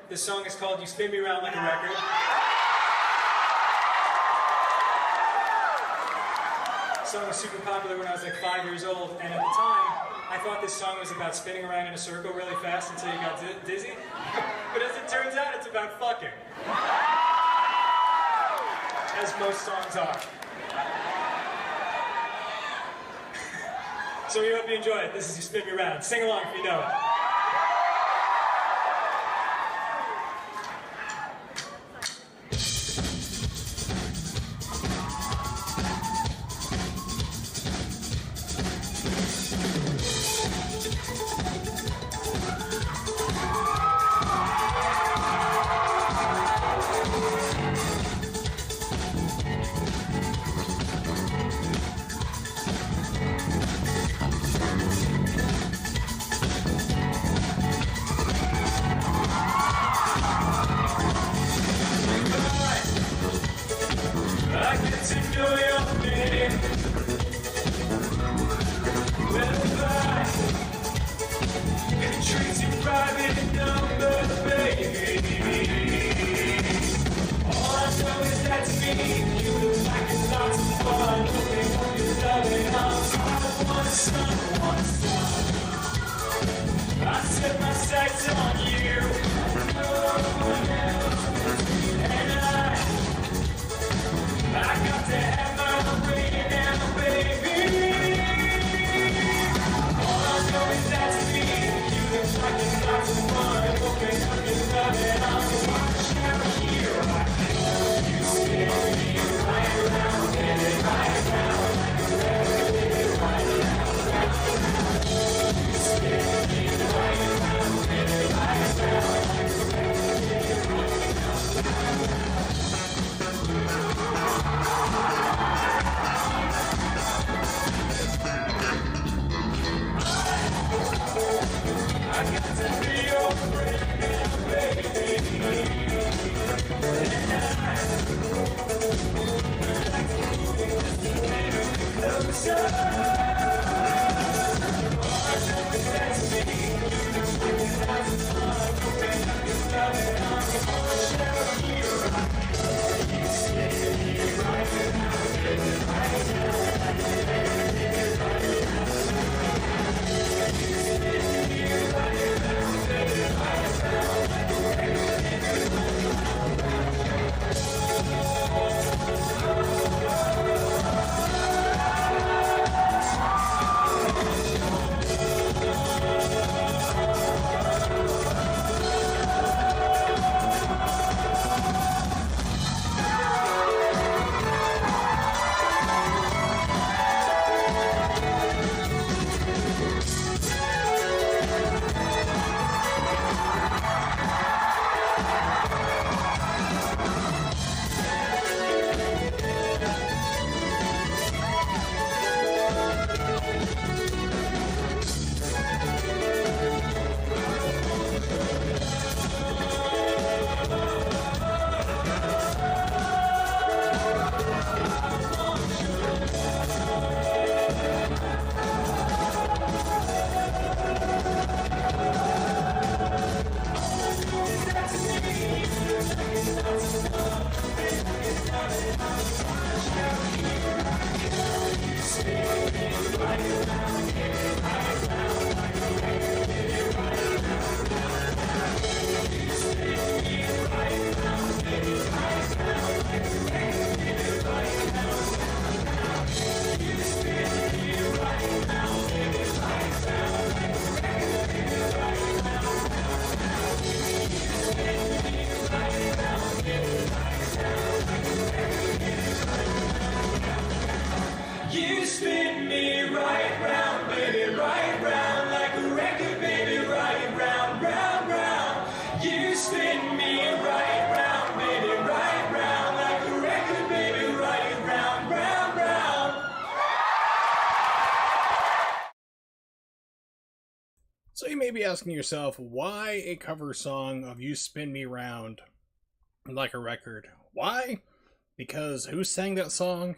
This song is called You Spin Me Around Like a Record. This song was super popular when I was like 5 years old, and at the time, I thought this song was about spinning around in a circle really fast until you got dizzy. But as it turns out, it's about fucking. As most songs are. So we hope you enjoy it. This is You Spin Me Around. Sing along if you know it. So you may be asking yourself, why a cover song of You Spin Me Round Like a Record? Why? Because who sang that song?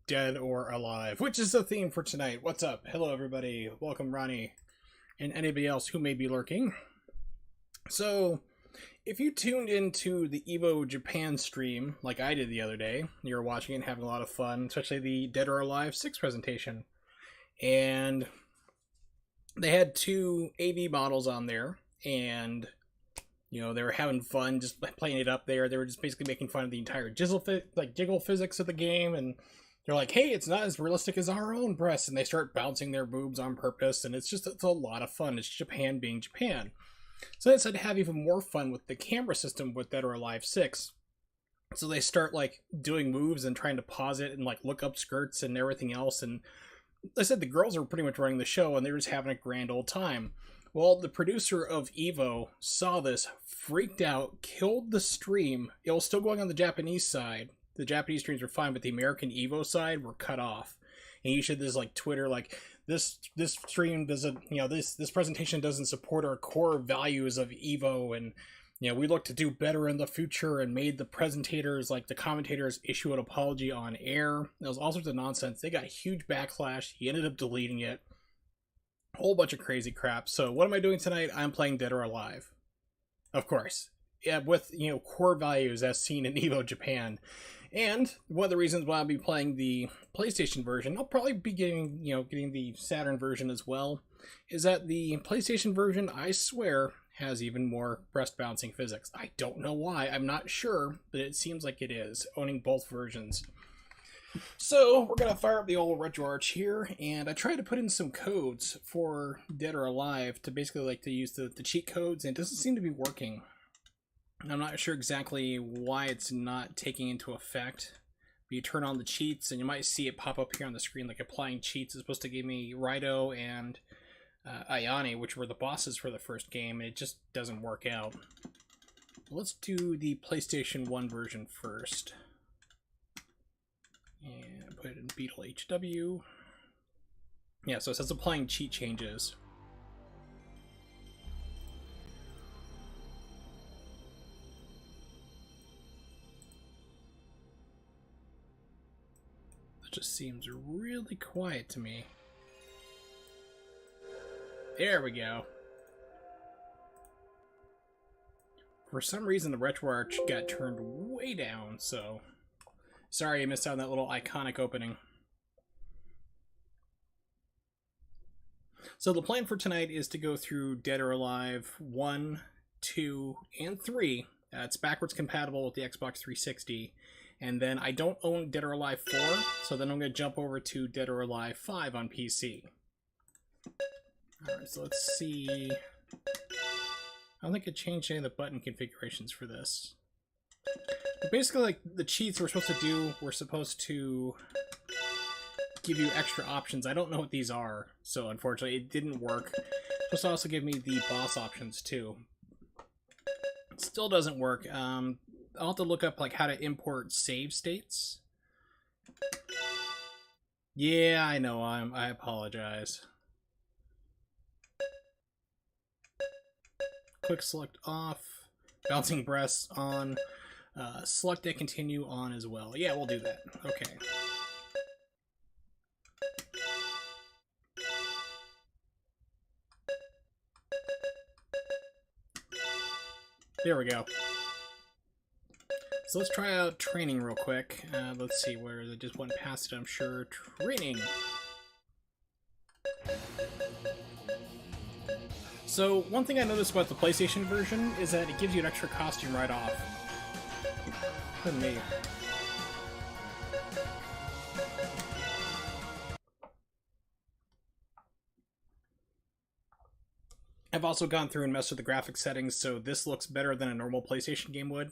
Dead or alive. Which is the theme for tonight. What's up? Hello everybody. Welcome Ronnie and anybody else who may be lurking. So, if you tuned into the EVO Japan stream, like I did the other day, you were watching it and having a lot of fun, especially the Dead or Alive 6 presentation. And they had 2 AV models on there, and you know, they were having fun just playing it up there. They were just basically making fun of the entire jiggle physics of the game, and they're like, hey, it's not as realistic as our own breasts, and they start bouncing their boobs on purpose, and it's a lot of fun. It's Japan being Japan. So they decided to have even more fun with the camera system with Dead or Alive 6. So they start like doing moves and trying to pause it and like look up skirts and everything else, and I said the girls are pretty much running the show, and they were just having a grand old time. Well, the producer of EVO saw this, freaked out, killed the stream. It was still going on the Japanese side. The Japanese streams were fine, but the American EVO side were cut off. And you should this like Twitter like this stream doesn't, you know, this presentation doesn't support our core values of EVO, and you know, we look to do better in the future, and made the presentators, like the commentators, issue an apology on air. It was all sorts of nonsense. They got a huge backlash. He ended up deleting it. A whole bunch of crazy crap. So what am I doing tonight? I'm playing Dead or Alive. Of course. Yeah, with, you know, core values as seen in EVO Japan. And one of the reasons why I'll be playing the PlayStation version, I'll probably be getting the Saturn version as well, is that the PlayStation version, I swear, has even more breast bouncing physics. I don't know why. I'm not sure, but it seems like it is, owning both versions. So we're going to fire up the old RetroArch here, and I tried to put in some codes for Dead or Alive to basically like to use the cheat codes, and it doesn't seem to be working. I'm not sure exactly why it's not taking into effect. But you turn on the cheats, and you might see it pop up here on the screen, like applying cheats. It's supposed to give me Raito and Ayane, which were the bosses for the first game, and it just doesn't work out. Let's do the PlayStation 1 version first. And put it in Beetle HW. Yeah, so it says applying cheat changes. That just seems really quiet to me. There we go. For some reason, the RetroArch got turned way down, so sorry you missed out on that little iconic opening. So the plan for tonight is to go through Dead or Alive 1, 2, and 3. It's backwards compatible with the Xbox 360. And then I don't own Dead or Alive 4, so then I'm going to jump over to Dead or Alive 5 on PC. Alright, so let's see. I don't think it changed any of the button configurations for this. But basically, like, the cheats we're supposed to give you extra options. I don't know what these are, so unfortunately it didn't work. It's supposed to also give me the boss options too. It still doesn't work. I'll have to look up like how to import save states. Yeah, I know. I apologize. Quick select off, bouncing breasts on, select and continue on as well. Yeah, we'll do that. Okay. There we go. So let's try out training real quick. Let's see where they just went past it, I'm sure. Training. So one thing I noticed about the PlayStation version is that it gives you an extra costume right off. Than me. I've also gone through and messed with the graphics settings, so this looks better than a normal PlayStation game would.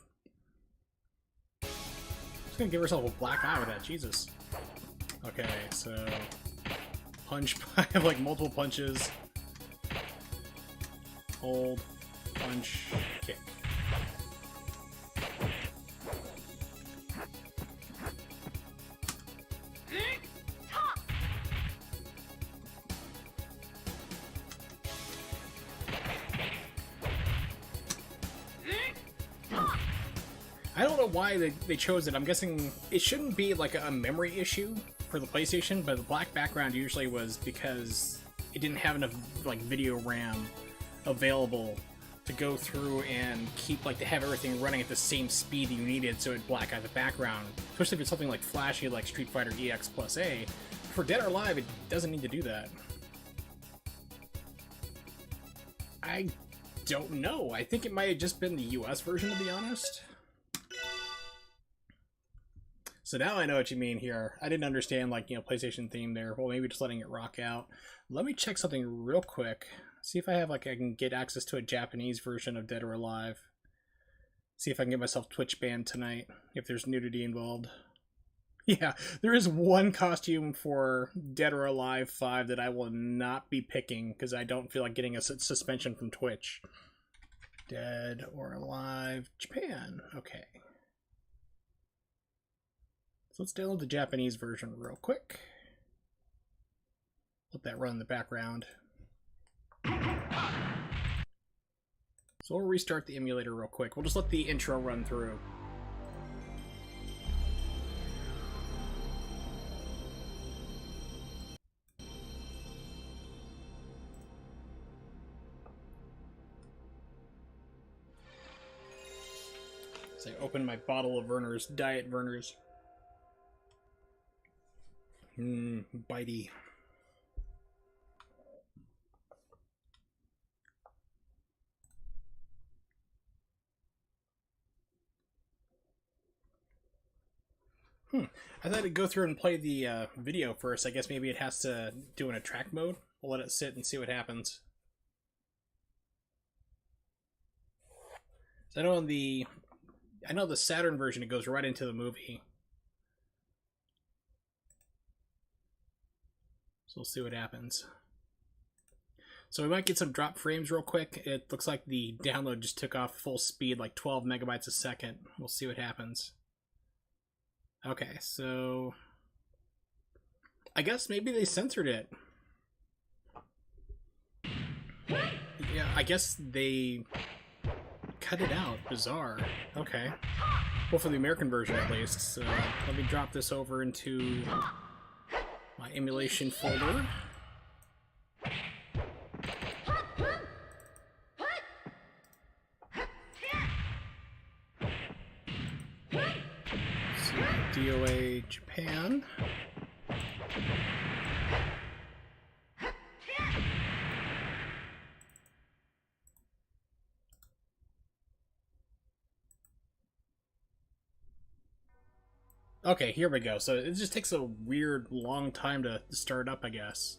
Just gonna give herself a black eye with that, Jesus. Okay, so punch. I have like multiple punches. Hold, punch, kick. I don't know why they chose it. I'm guessing it shouldn't be like a memory issue for the PlayStation, but the black background usually was because it didn't have enough like video RAM available to go through and keep, like, to have everything running at the same speed that you needed so it'd black out the background. Especially if it's something like flashy like Street Fighter EX plus A. For Dead or Alive, it doesn't need to do that. I don't know. I think it might have just been the US version, to be honest. So now I know what you mean here. I didn't understand, like, you know, PlayStation theme there. Well, maybe just letting it rock out. Let me check something real quick. See if I have, like, I can get access to a Japanese version of Dead or Alive. See if I can get myself Twitch banned tonight, if there's nudity involved. Yeah, there is one costume for Dead or Alive 5 that I will not be picking, because I don't feel like getting a suspension from Twitch. Dead or Alive Japan. Okay. So let's download the Japanese version real quick. Let that run in the background. So we'll restart the emulator real quick. We'll just let the intro run through. So I open my bottle of Werner's, Diet Werner's. Bitey. I thought I'd go through and play the video first. I guess maybe it has to do in a track mode. We'll let it sit and see what happens. So I know the Saturn version, it goes right into the movie. So we'll see what happens. So we might get some drop frames real quick. It looks like the download just took off full speed, like 12 megabytes a second. We'll see what happens. Okay, so I guess maybe they censored it. Yeah, I guess they cut it out. Bizarre. Okay. Well, for the American version at least. So let me drop this over into my emulation folder. DOA Japan. Okay, here we go. So it just takes a weird long time to start up, I guess.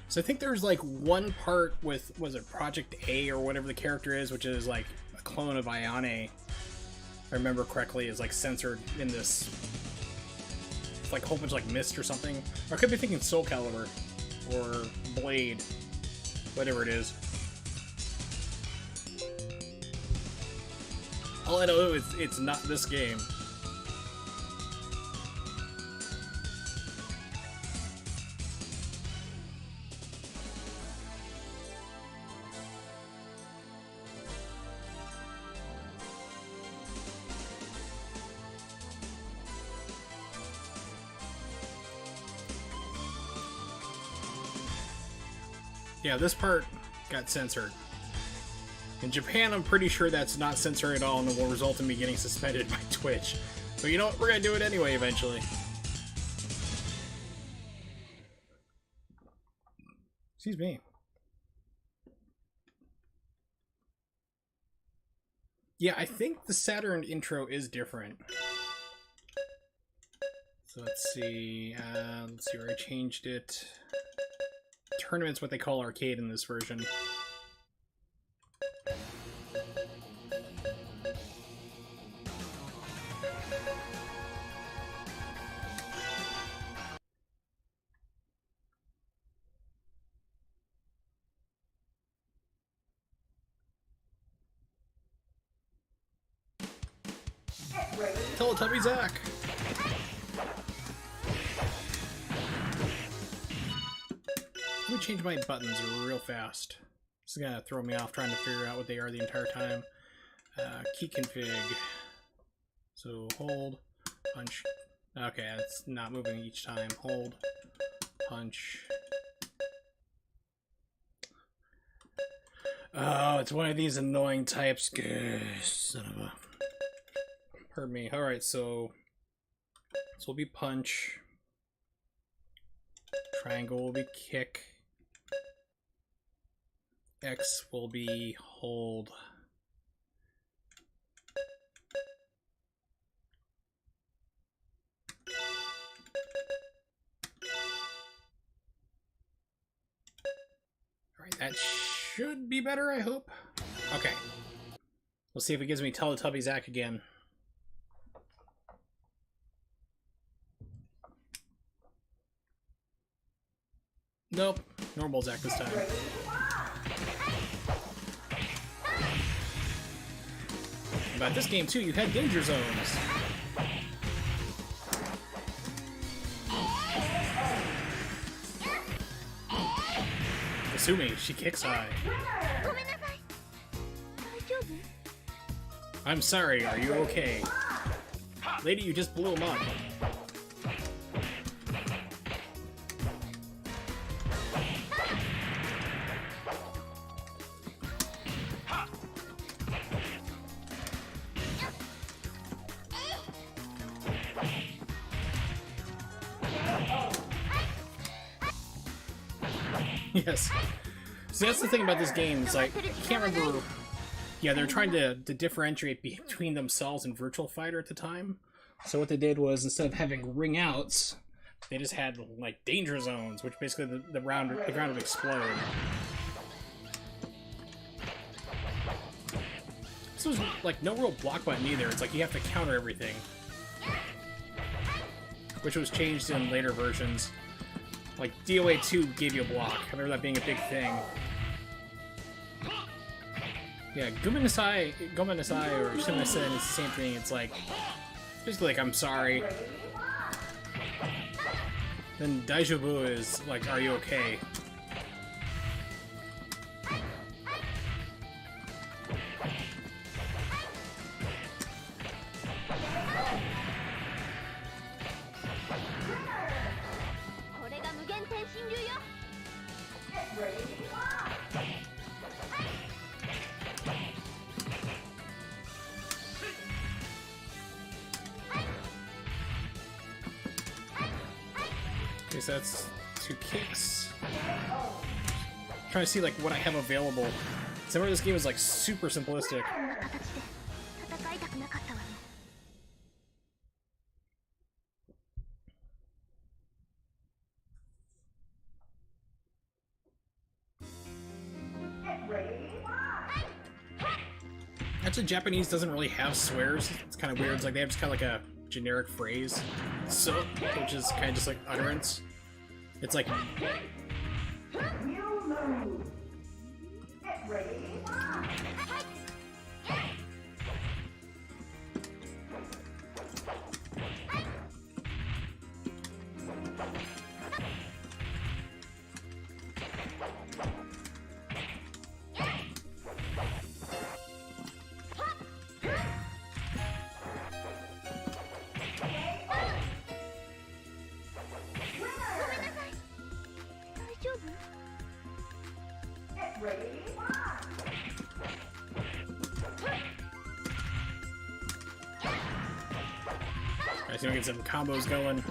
So I think there's like one part with, was it Project A or whatever the character is, which is like a clone of Ayane, if I remember correctly, is like censored in this. It's like a whole bunch of like Mist or something. Or I could be thinking Soul Calibur or Blade, whatever it is. All I know is it's not this game. Yeah, this part got censored. In Japan, I'm pretty sure that's not censored at all and it will result in me getting suspended by Twitch. But you know what? We're gonna do it anyway eventually. Excuse me. Yeah, I think the Saturn intro is different. So let's see where I changed it. Tournament's what they call arcade in this version. Teletubby Zach! Let me change my buttons real fast. This is gonna throw me off trying to figure out what they are the entire time. Key config. So hold, punch, Okay, it's not moving each time. Hold. Punch. Oh, it's one of these annoying types. Son of a... Pardon me. Alright, so... This will be punch. Triangle will be kick. X will be hold. Alright, that should be better, I hope. Okay. We'll see if it gives me Teletubbies Act again. Nope. Normal Zack this time. About this game, too, you had danger zones. Kasumi, she kicks high. I'm sorry, are you okay? Lady, you just blew him up. Yes. So that's the thing about this game, is like, I can't remember... Yeah, they're trying to differentiate between themselves and Virtual Fighter at the time. So what they did was, instead of having ring outs, they just had, like, danger zones, which basically the ground would explode. This was, like, no real block button either. It's like you have to counter everything. Which was changed in later versions. Like, DOA 2 gave you a block. I remember that being a big thing. Yeah, Gomenasai, or Shimasen is the same thing. It's like, basically like, I'm sorry. Then Daijobu is like, are you okay? Okay, so that's 2 kicks. I'm trying to see like what I have available. Some of this game is like super simplistic. Actually, Japanese doesn't really have swears. It's kind of weird. It's like they have just kind of like a generic phrase, so, which is kind of just like utterance. It's like, I see we get some combos going.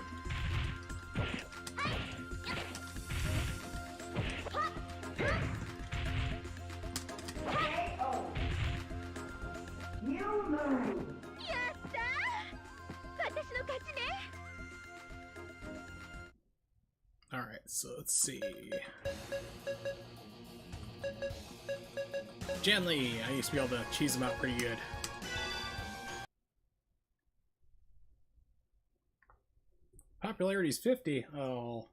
Alright, so let's see. Janly! I used to be able to cheese them out pretty good. Popularity's 50. Oh.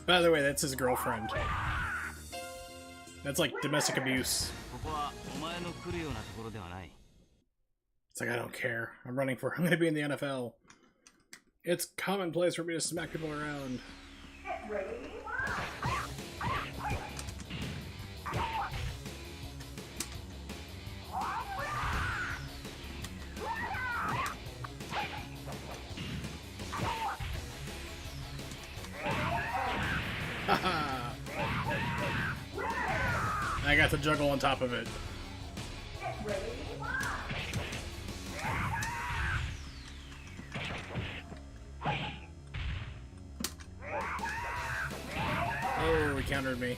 By the way, that's his girlfriend. That's like domestic abuse. It's like, I don't care. I'm gonna be in the NFL. It's commonplace for me to smack people around. I got the juggle on top of it. Oh, he countered me.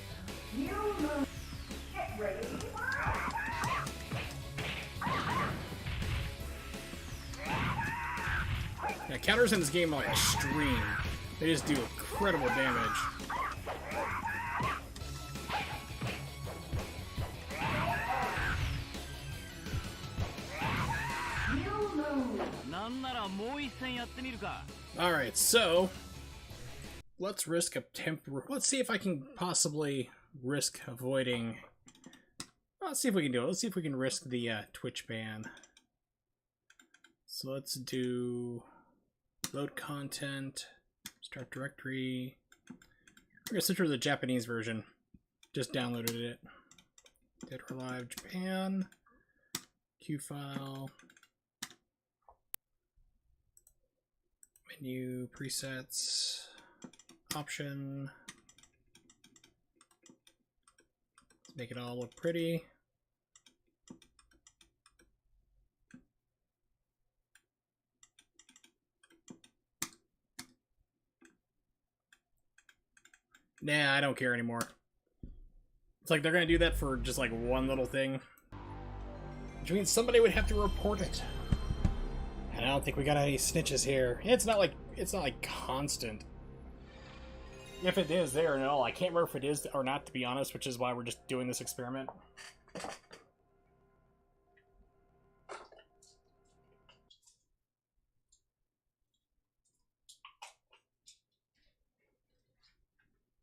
Yeah, counters in this game are extreme. They just do incredible damage. Alright, so let's risk a let's see if I can possibly risk avoiding. Let's see if we can do it. Let's see if we can risk the Twitch ban. So let's do load content, start directory. We're gonna switch to the Japanese version. Just downloaded it. Dead or Alive Japan. Q file. Menu, presets, option. Let's make it all look pretty. Nah, I don't care anymore. It's like they're gonna do that for just like one little thing. Which means somebody would have to report it. And I don't think we got any snitches here. It's not like constant. If it is there and all, I can't remember if it is or not, to be honest, which is why we're just doing this experiment.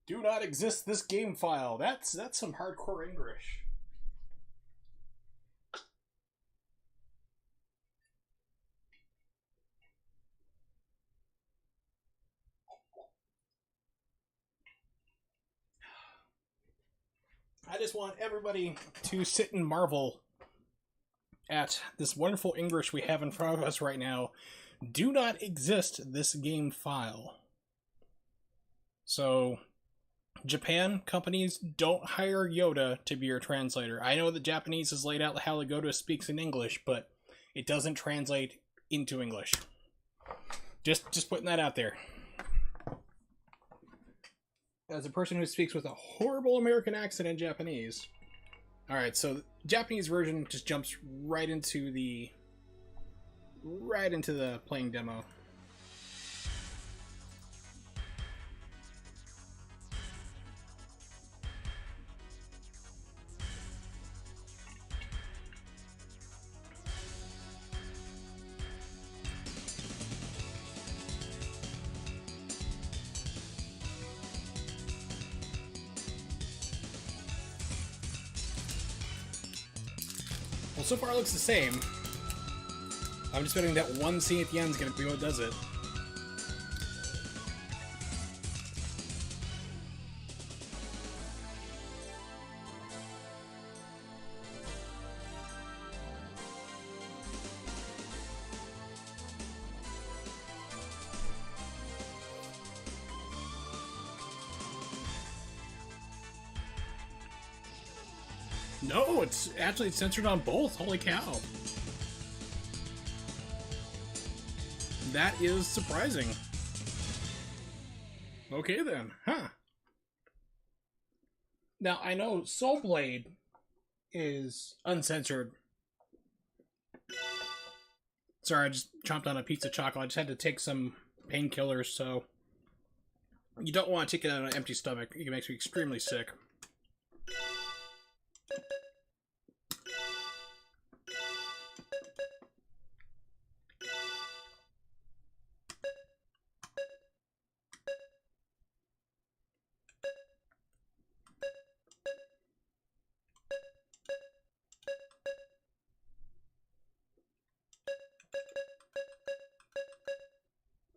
Do not exist this game file. That's some hardcore English. I just want everybody to sit and marvel at this wonderful English we have in front of us right now. Do not exist this game file. So, Japan companies, don't hire Yoda to be your translator. I know that Japanese is laid out how Yoda speaks in English, but it doesn't translate into English. Just putting that out there. As a person who speaks with a horrible American accent in Japanese. Alright, so the Japanese version just jumps right into the playing demo. Well, so far it looks the same. I'm just betting that one scene at the end is going to be what does it. No, it's actually censored on both. Holy cow. That is surprising. Okay then, huh. Now, I know Soul Blade is uncensored. Sorry, I just chomped on a piece of chocolate. I just had to take some painkillers, so you don't want to take it on an empty stomach. It makes me extremely sick.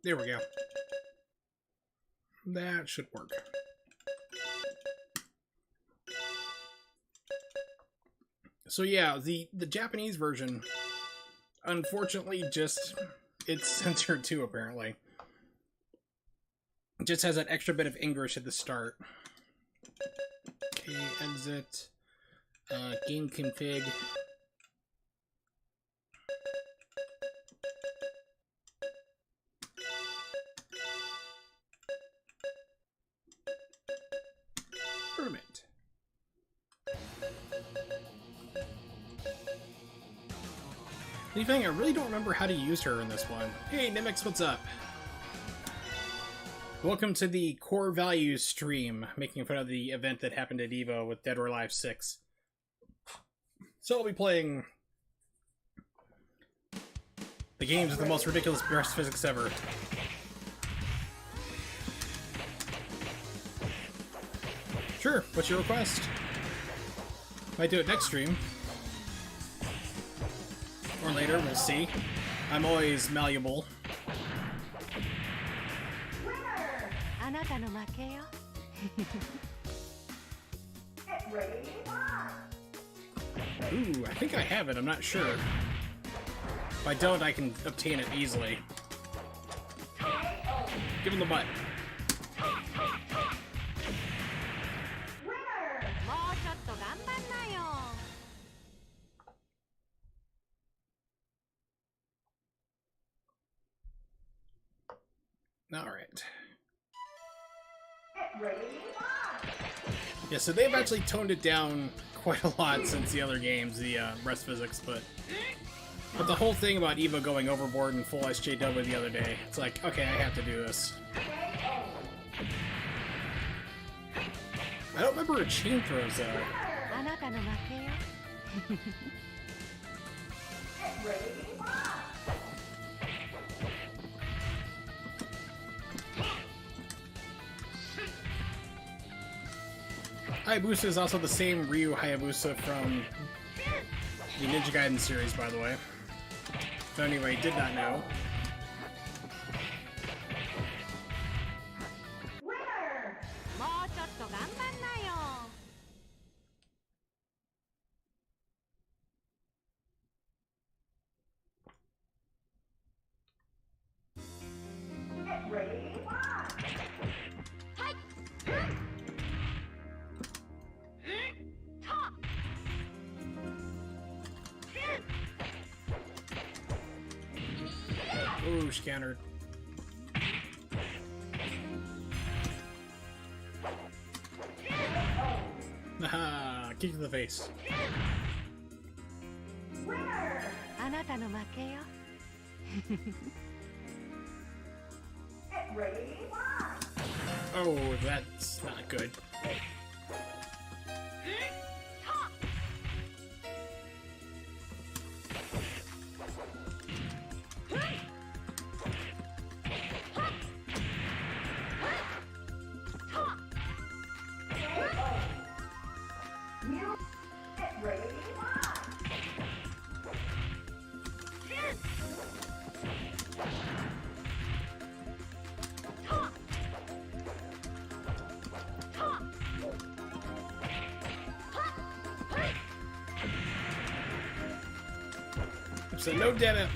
There we go. That should work. So yeah, the Japanese version, unfortunately, it's censored too, apparently. It just has that extra bit of English at the start. Okay, exit. Game config. Permit. The thing, I really don't remember how to use her in this one. Hey, Nimix, what's up? Welcome to the Core Values stream, making fun of the event that happened at EVO with Dead or Alive 6. So I'll be playing the games with the most ridiculous burst physics ever. Sure, what's your request? Might do it next stream. Or later, we'll see. I'm always malleable. Ooh, I think I have it, I'm not sure. If I don't, I can obtain it easily. Give him the butt. Alright. Yeah, so they've actually toned it down quite a lot since the other games, the rest physics, but the whole thing about EVO going overboard in full SJW the other day, it's like, okay, I have to do this. I don't remember her chain throws though. Hayabusa is also the same Ryu Hayabusa from the Ninja Gaiden series, by the way. So anyway, did not know. Ooh, scattered. Haha, kick to the face. Oh, that's not good.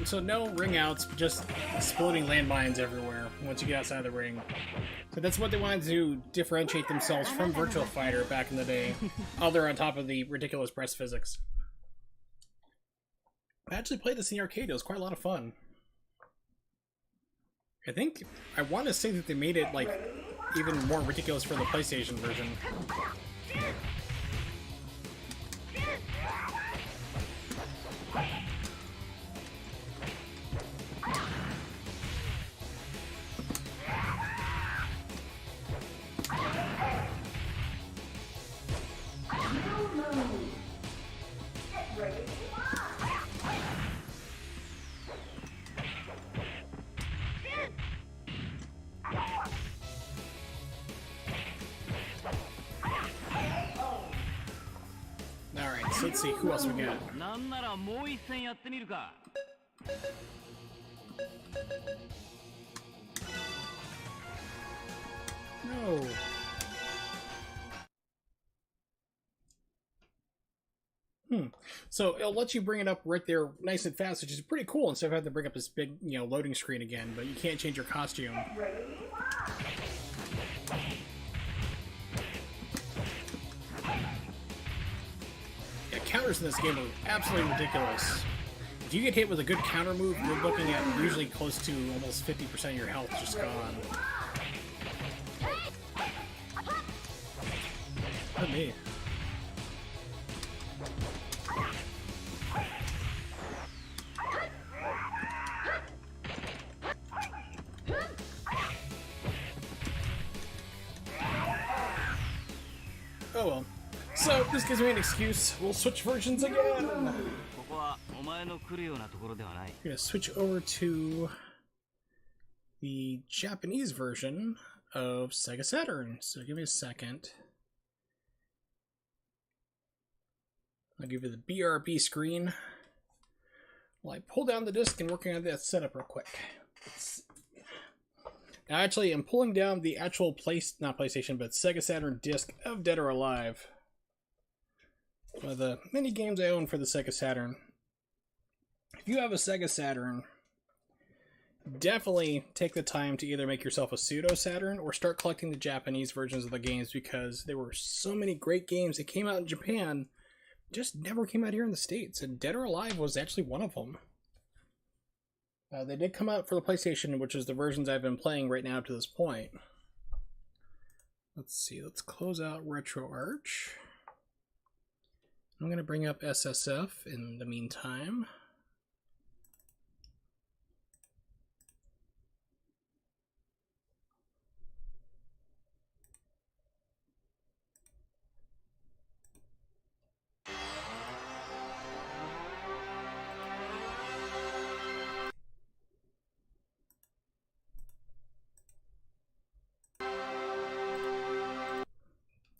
So no ring outs, but just exploding landmines everywhere once you get outside the ring. So that's what they wanted to differentiate themselves from Virtual Fighter back in the day. Other on top of the ridiculous breast physics. I actually played this in the arcade. It was quite a lot of fun. I want to say that they made it like even more ridiculous for the PlayStation version. So let's see who else we got. no! So it'll let you bring it up right there nice and fast, which is pretty cool, instead of having to bring up this big, loading screen again, but you can't change your costume. Yeah, counters in this game are absolutely ridiculous. If you get hit with a good counter move, you're looking at usually close to almost 50% of your health just gone. Not me. Oh well. So, this gives me an excuse. We'll switch versions again! I'm gonna switch over to the Japanese version of Sega Saturn. So give me a second. I'll give you the BRB screen while I pull down the disc and working on that setup real quick. Now, actually, I'm pulling down the actual not PlayStation, but Sega Saturn disc of Dead or Alive. One of the many games I own for the Sega Saturn. If you have a Sega Saturn, definitely take the time to either make yourself a pseudo Saturn or start collecting the Japanese versions of the games, because there were so many great games that came out in Japan, just never came out here in the States, and Dead or Alive was actually one of them. They did come out for the PlayStation, which is the versions I've been playing right now up to this point. Let's see, let's close out RetroArch. I'm going to bring up SSF in the meantime.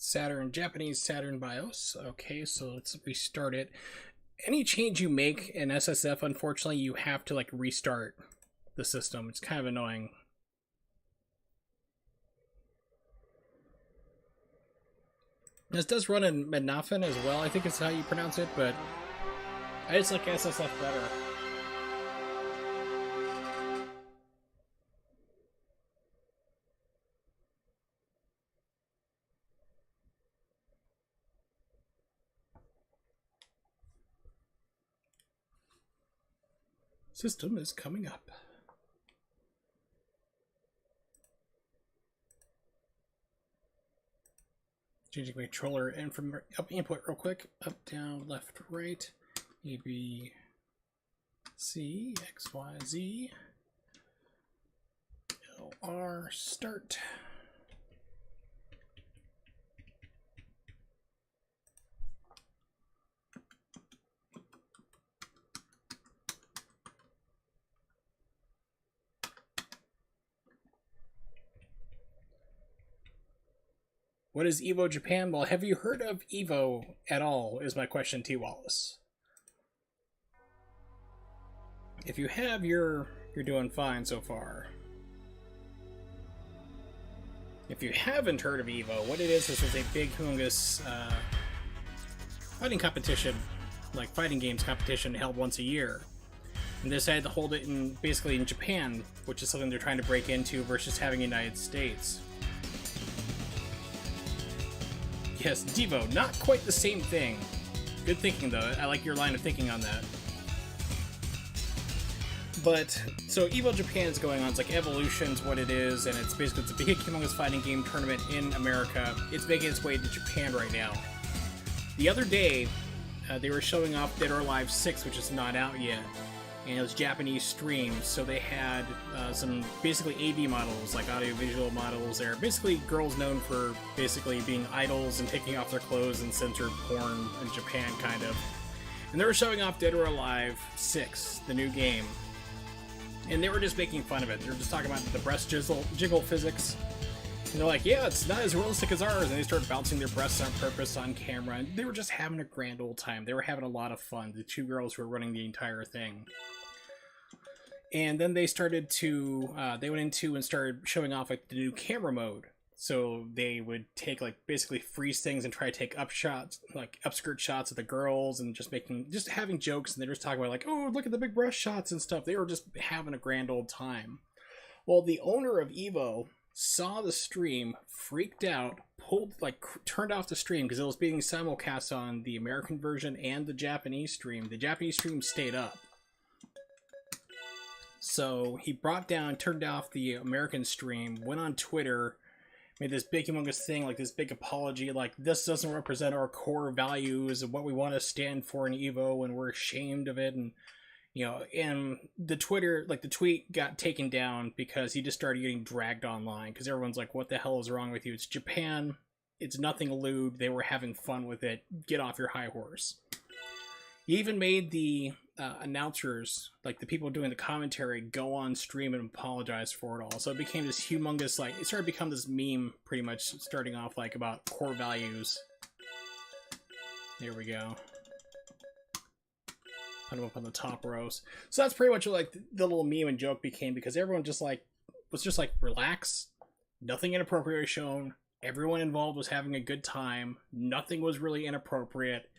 Saturn, Japanese Saturn BIOS. Okay, so let's restart it. Any change you make in SSF, unfortunately, you have to restart the system. It's kind of annoying. This does run in Mednafen as well, I think is how you pronounce it, but I just like SSF better. System is coming up. Changing my controller and from up input real quick. Up, down, left, right. A, B, C, X, Y, Z. L, R, start. What is EVO Japan? Well, have you heard of EVO at all, is my question, T. Wallace. If you have, you're doing fine so far. If you haven't heard of EVO, what it is, this is a big humongous fighting competition, like fighting games competition held once a year. And they decided to hold it basically in Japan, which is something they're trying to break into versus having United States. Yes, Devo, not quite the same thing. Good thinking, though. I like your line of thinking on that. But, so EVO Japan is going on. It's like Evolution's what it is, and it's basically a big, humongous fighting game tournament in America. It's making its way to Japan right now. The other day, they were showing off Dead or Alive 6, which is not out yet. And it was Japanese streams, so they had some basically AV models, like audiovisual models there. Basically girls known for basically being idols and taking off their clothes and censored porn in Japan, kind of. And they were showing off Dead or Alive 6, the new game. And they were just making fun of it. They were just talking about the breast jiggle physics. And they're like, yeah, it's not as realistic as ours. And they started bouncing their breasts on purpose on camera. And they were just having a grand old time. They were having a lot of fun. The two girls who were running the entire thing. And then they started to, they went into and started showing off like the new camera mode. So they would take like basically freeze things and try to take upskirt shots of the girls and just having jokes, and they're just talking about like, oh, look at the big breast shots and stuff. They were just having a grand old time. Well, the owner of EVO saw the stream, freaked out, turned off the stream because it was being simulcast on the American version and the Japanese stream. The Japanese stream stayed up. So he turned off the American stream, went on Twitter, made this big humongous thing, like this big apology, like this doesn't represent our core values and what we want to stand for in EVO, and we're ashamed of it. And and the tweet got taken down because he just started getting dragged online because everyone's like, what the hell is wrong with you? It's Japan. It's nothing lewd. They were having fun with it. Get off your high horse. He even made the announcers, like the people doing the commentary, go on stream and apologize for it all. So it became this humongous, it started to become this meme, pretty much, starting off about core values. There we go. Put them up on the top rows. So that's pretty much what the little meme and joke became, because everyone was just relax. Nothing inappropriate was shown. Everyone involved was having a good time. Nothing was really inappropriate.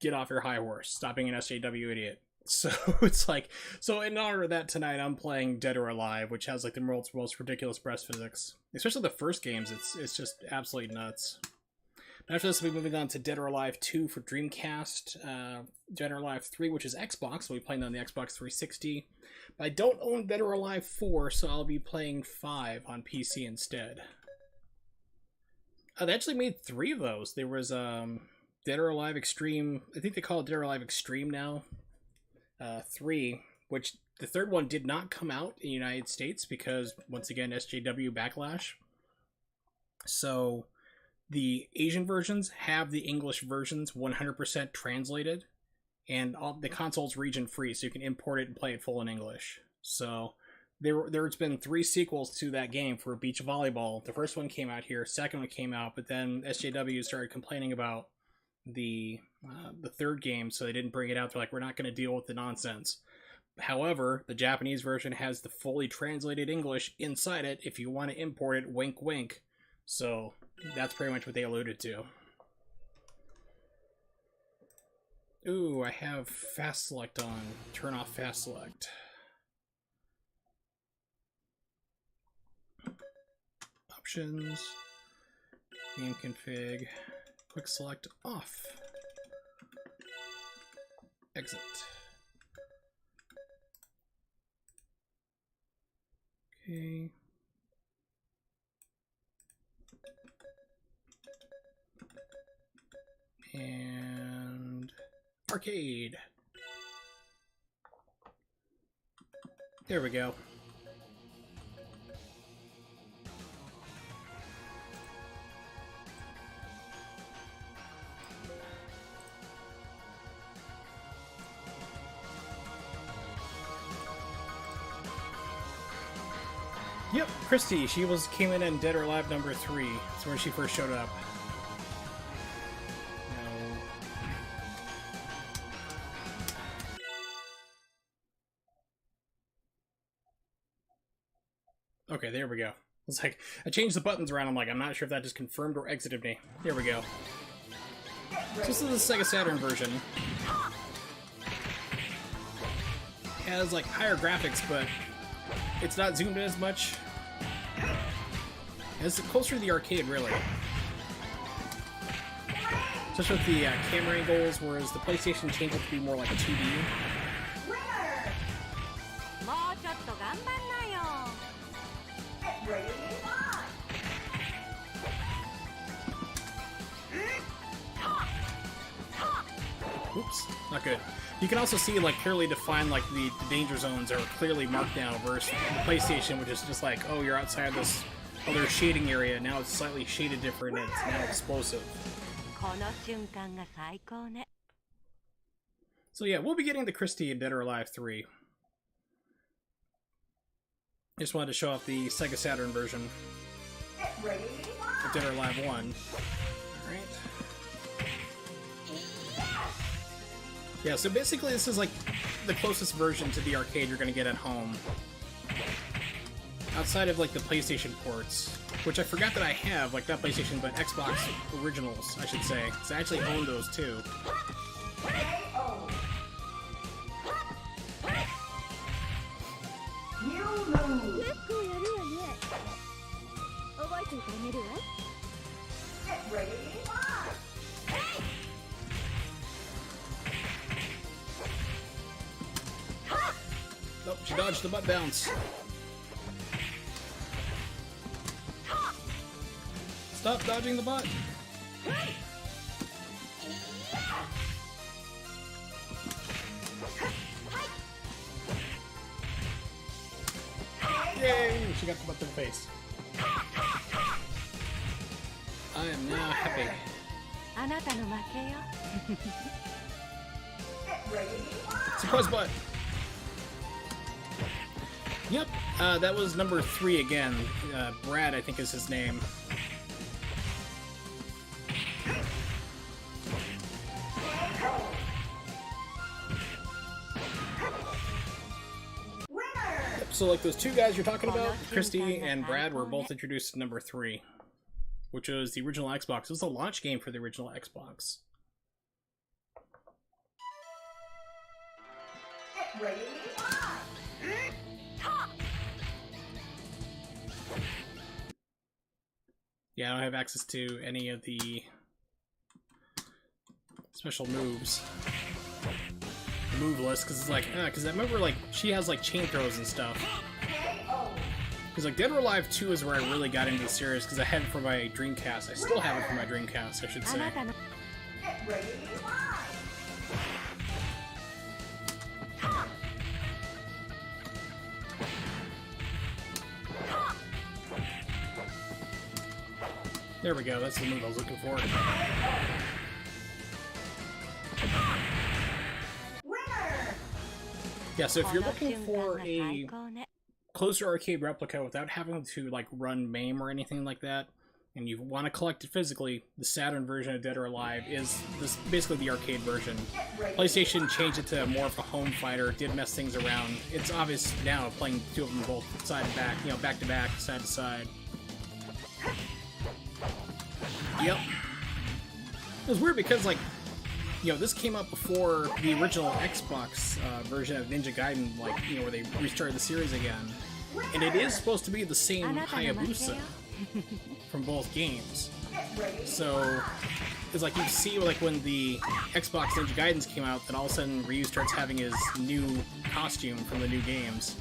Get off your high horse. Stop being an SJW idiot. So it's so in honor of that, tonight I'm playing Dead or Alive, which has the world's most ridiculous breast physics. Especially the first games, it's just absolutely nuts. After this, we'll be moving on to Dead or Alive 2 for Dreamcast, Dead or Alive 3, which is Xbox, so we'll be playing on the Xbox 360. But I don't own Dead or Alive 4, so I'll be playing 5 on PC instead. They actually made 3 of those. There was Dead or Alive Extreme, I think they call it Dead or Alive Extreme now, 3, which the third one did not come out in the United States because, once again, SJW backlash. So the Asian versions have the English versions 100% translated, and all the console's region free, so you can import it and play it full in English. So there's been 3 sequels to that game for beach volleyball. The first one came out here, second one came out, but then SJW started complaining about the third game, so they didn't bring it out. They're like, we're not going to deal with the nonsense. However, the Japanese version has the fully translated English inside it if you want to import it, wink wink. So that's pretty much what they alluded to. Ooh, I have fast select on. Turn off fast select. Options, game config, quick select off. Exit. Okay. And arcade. There we go. Yep, Christy. She came in Dead or Alive number 3. That's where she first showed up. Okay, there we go. It's I changed the buttons around. I'm I'm not sure if that just confirmed or exited me. There we go. So this is the Sega Saturn version. It has higher graphics, but it's not zoomed in as much. It's closer to the arcade, really. Especially with the camera angles, whereas the PlayStation changed it to be more like a 2D. Oops, not good. You can also see clearly defined the danger zones are clearly marked now versus the PlayStation, which is just oh, you're outside this other shading area. Now it's slightly shaded different and it's now explosive. So yeah, we'll be getting the Christie in Dead or Alive 3. Just wanted to show off the Sega Saturn version of Dead or Alive 1. Alright. Yeah, so basically this is the closest version to the arcade you're going to get at home. Outside of the PlayStation ports. which I forgot that I have, like not PlayStation, but Xbox originals, I should say. So I actually own those too. Nope, she dodged the butt bounce. Stop dodging the butt. Yay! She got the butt to the face. I am now happy. Surprise butt! Yep, that was number 3 again. Brad, I think is his name. So, like, those two guys you're talking about, Christy and Brad, were both introduced to number 3, which was the original Xbox. It was the launch game for the original Xbox. Yeah, I don't have access to any of the special moves. Move list, because it's like, because I remember, like, she has, like, chain throws and stuff. Because, like, Dead or Alive 2 is where I really got into the series, because I had it for my Dreamcast. I still have it for my Dreamcast, I should say. There we go, that's the move I was looking for. Yeah, so if you're looking for a closer arcade replica without having to, like, run MAME or anything like that, and you want to collect it physically, the Saturn version of Dead or Alive is this basically the arcade version. PlayStation changed it to more of a home fighter, did mess things around. It's obvious now playing two of them both side to back, you know, back to back, side to side. Yep. It was weird because, like, you know, this came out before the original Xbox version of Ninja Gaiden, like, you know, where they restarted the series again. And it is supposed to be the same Hayabusa from both games. So, it's like you see, like, when the Xbox Ninja Gaidens came out, then all of a sudden Ryu starts having his new costume from the new games.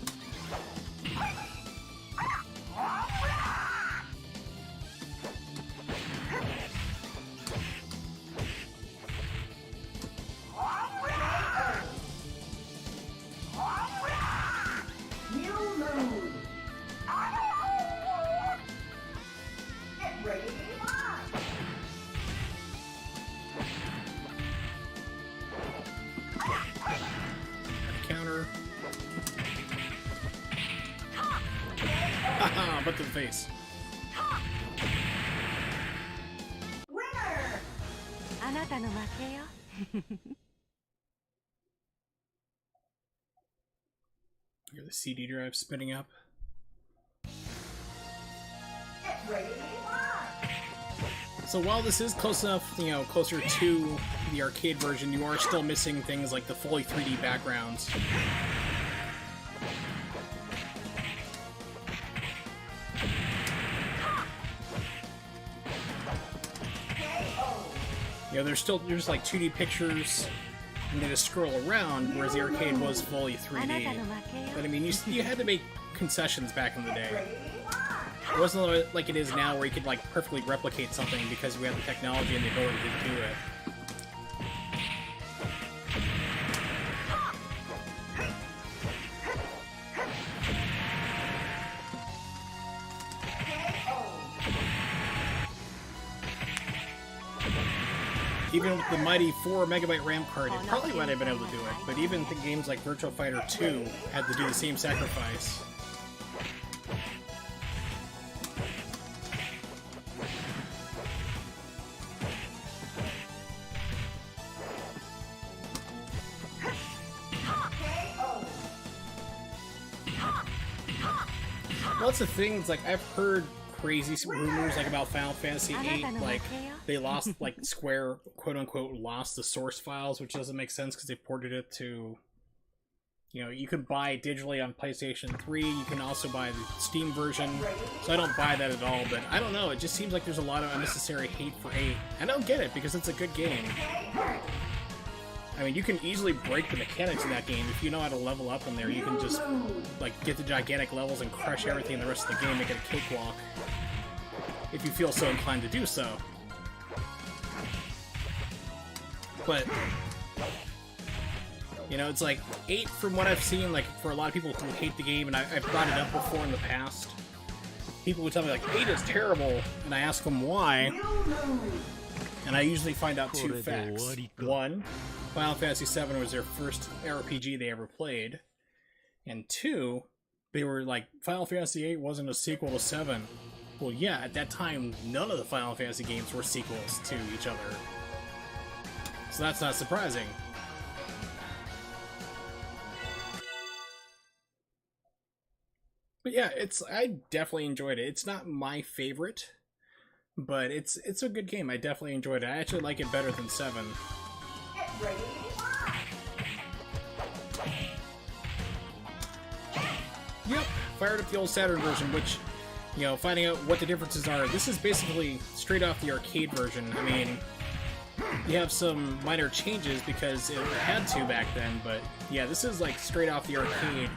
Counter. Haha, butt to the face. Hear the CD drive spinning up. So while this is close enough, you know, closer to the arcade version, you are still missing things like the fully 3D backgrounds. You know, there's like 2D pictures, and they just scroll around, whereas the arcade was fully 3D. But I mean, you had to make concessions back in the day. It wasn't like it is now, where you could, like, perfectly replicate something because we have the technology and the ability to do it. Even with the mighty 4 MB RAM card, it probably might have been able to do it, but even the games like Virtua Fighter 2 had to do the same sacrifice. Lots of things, like, I've heard crazy rumors like about Final Fantasy VIII, like they lost, like Square quote unquote lost the source files, which doesn't make sense because they ported it to, you know, you could buy it digitally on PlayStation 3, you can also buy the Steam version, so I don't buy that at all, but I don't know, it just seems like there's a lot of unnecessary hate for 8. I don't get it, because it's a good game. I mean, you can easily break the mechanics in that game. If you know how to level up in there, you can just, like, get the gigantic levels and crush everything in the rest of the game, make it a cakewalk. If you feel so inclined to do so. But, you know, it's like, 8, from what I've seen, like, for a lot of people who hate the game, and I've brought it up before in the past, people would tell me, like, 8 is terrible, and I ask them why, and I usually find out 2 facts. 1, Final Fantasy VII was their first RPG they ever played, and 2, they were like, Final Fantasy VIII wasn't a sequel to 7. Well, yeah, at that time, none of the Final Fantasy games were sequels to each other. So that's not surprising. But yeah, I definitely enjoyed it. It's not my favorite, but it's a good game. I definitely enjoyed it. I actually like it better than 7. Yep, fired up the old Saturn version, which, you know, finding out what the differences are. This is basically straight off the arcade version. I mean, you have some minor changes because it had to back then, but yeah, this is like straight off the arcade.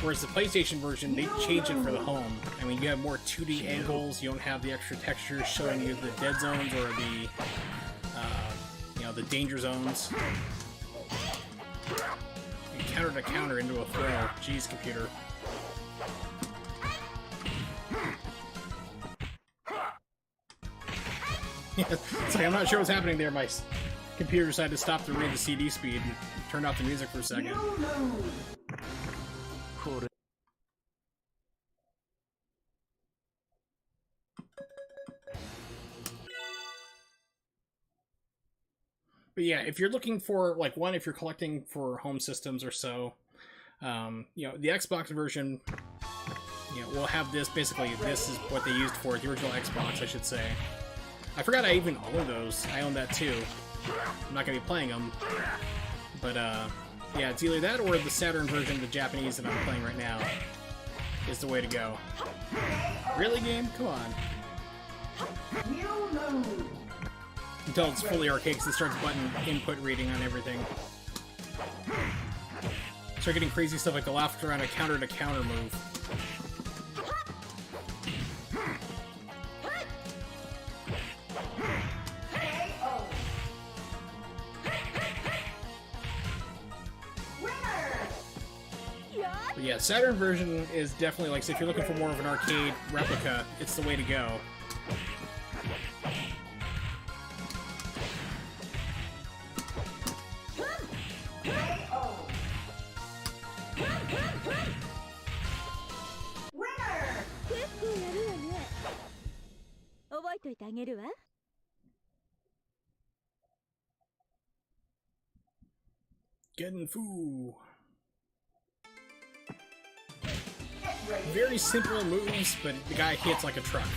Whereas the PlayStation version, they changed it for the home. I mean, you have more 2D angles, you don't have the extra textures showing you the dead zones or the, you know, the danger zones. You counter to counter into a throw. Jeez, computer. It's like, I'm not sure what's happening there. My computer decided to stop to read the CD speed and turned off the music for a second. But yeah, if you're looking for, like, one, if you're collecting for home systems or so, you know, the Xbox version, you know, will have this, basically, this is what they used for the original Xbox, I should say. I forgot I even own those. I own that too. I'm not going to be playing them. But, yeah, it's either that or the Saturn version, the Japanese that I'm playing right now, is the way to go. Really, game? Come on. Until it's fully arcade, because it starts button input reading on everything. Start getting crazy stuff like the laughter on a counter-to-counter move. But yeah, Saturn version is definitely, like, so if you're looking for more of an arcade replica, it's the way to go. Genfu. Very simple moves, but the guy hits like a truck.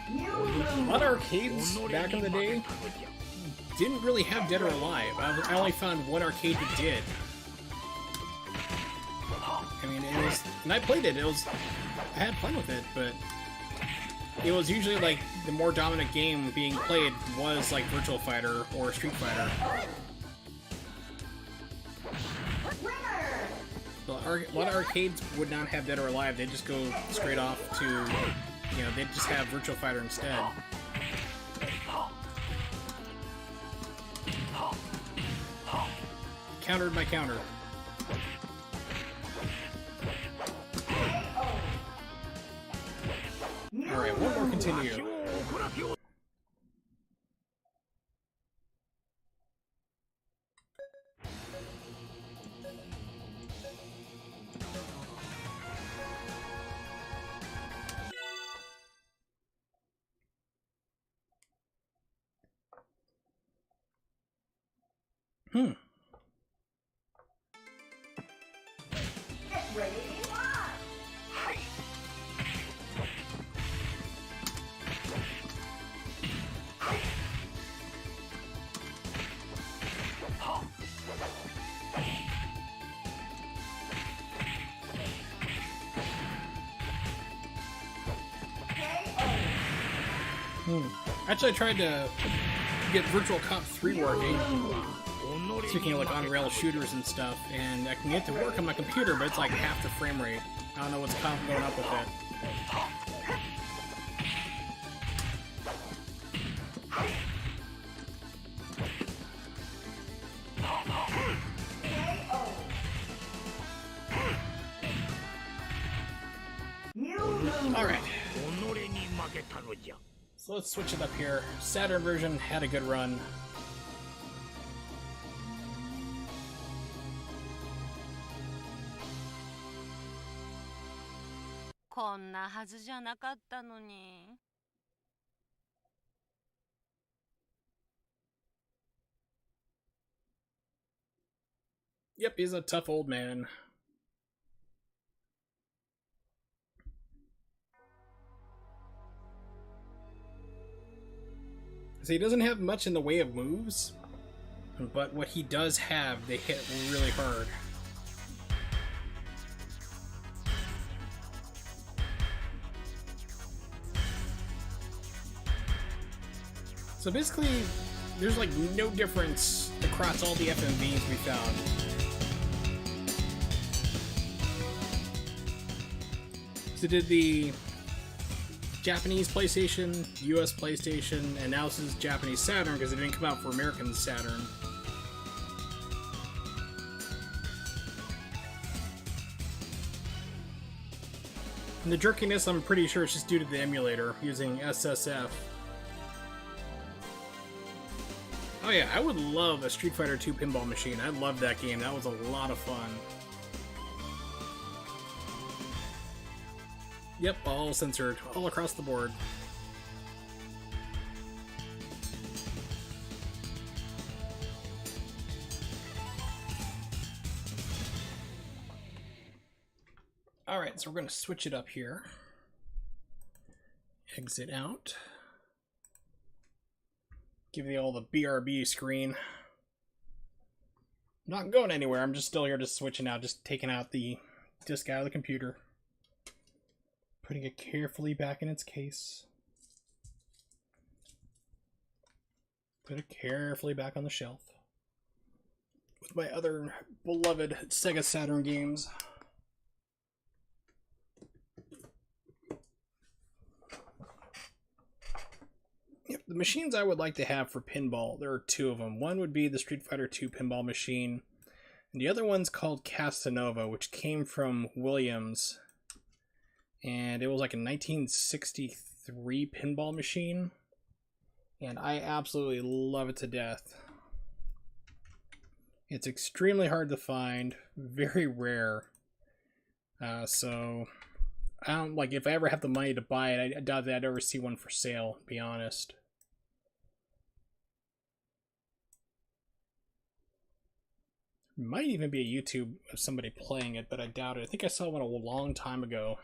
A lot of arcades back in the day didn't really have Dead or Alive. I only found one arcade that did. I mean, it was, and I played it. I had fun with it, but it was usually like the more dominant game being played was like Virtual Fighter or Street Fighter. A lot of arcades would not have Dead or Alive. They'd just go straight off to, you know, they'd just have Virtual Fighter instead. Countered by counter. Alright, one more continue. Hmm. Get ready to launch. Actually, I tried to get Virtual Cop 3 working. Speaking of like on-rail shooters and stuff, and I can get it to work on my computer, but it's like half the frame rate. I don't know what's going up with it. Alright. So let's switch it up here. Saturn version had a good run. Yep, he's a tough old man. So he doesn't have much in the way of moves, but what he does have, they hit really hard. So basically, there's like no difference across all the FMVs we found. So did the Japanese PlayStation, US PlayStation, and now this is Japanese Saturn because it didn't come out for American Saturn. And the jerkiness, I'm pretty sure it's just due to the emulator using SSF. Oh yeah, I would love a Street Fighter 2 pinball machine. I loved that game. That was a lot of fun. Yep, all censored, all across the board. Alright, so we're going to switch it up here. Exit out. Give you all the BRB screen. I'm not going anywhere, I'm just still here just switching out, just taking out the disk out of the computer. Putting it carefully back in its case. Put it carefully back on the shelf. With my other beloved Sega Saturn games. Yep, the machines I would like to have for pinball, there are two of them. One would be the Street Fighter 2 pinball machine. And the other one's called Casanova, which came from Williams. And it was like a 1963 pinball machine. And I absolutely love it to death. It's extremely hard to find, very rare. So, I don't, like, if I ever have the money to buy it, I doubt that I'd ever see one for sale, to be honest. Might even be a YouTube of somebody playing it, but I doubt it. I think I saw one a long time ago.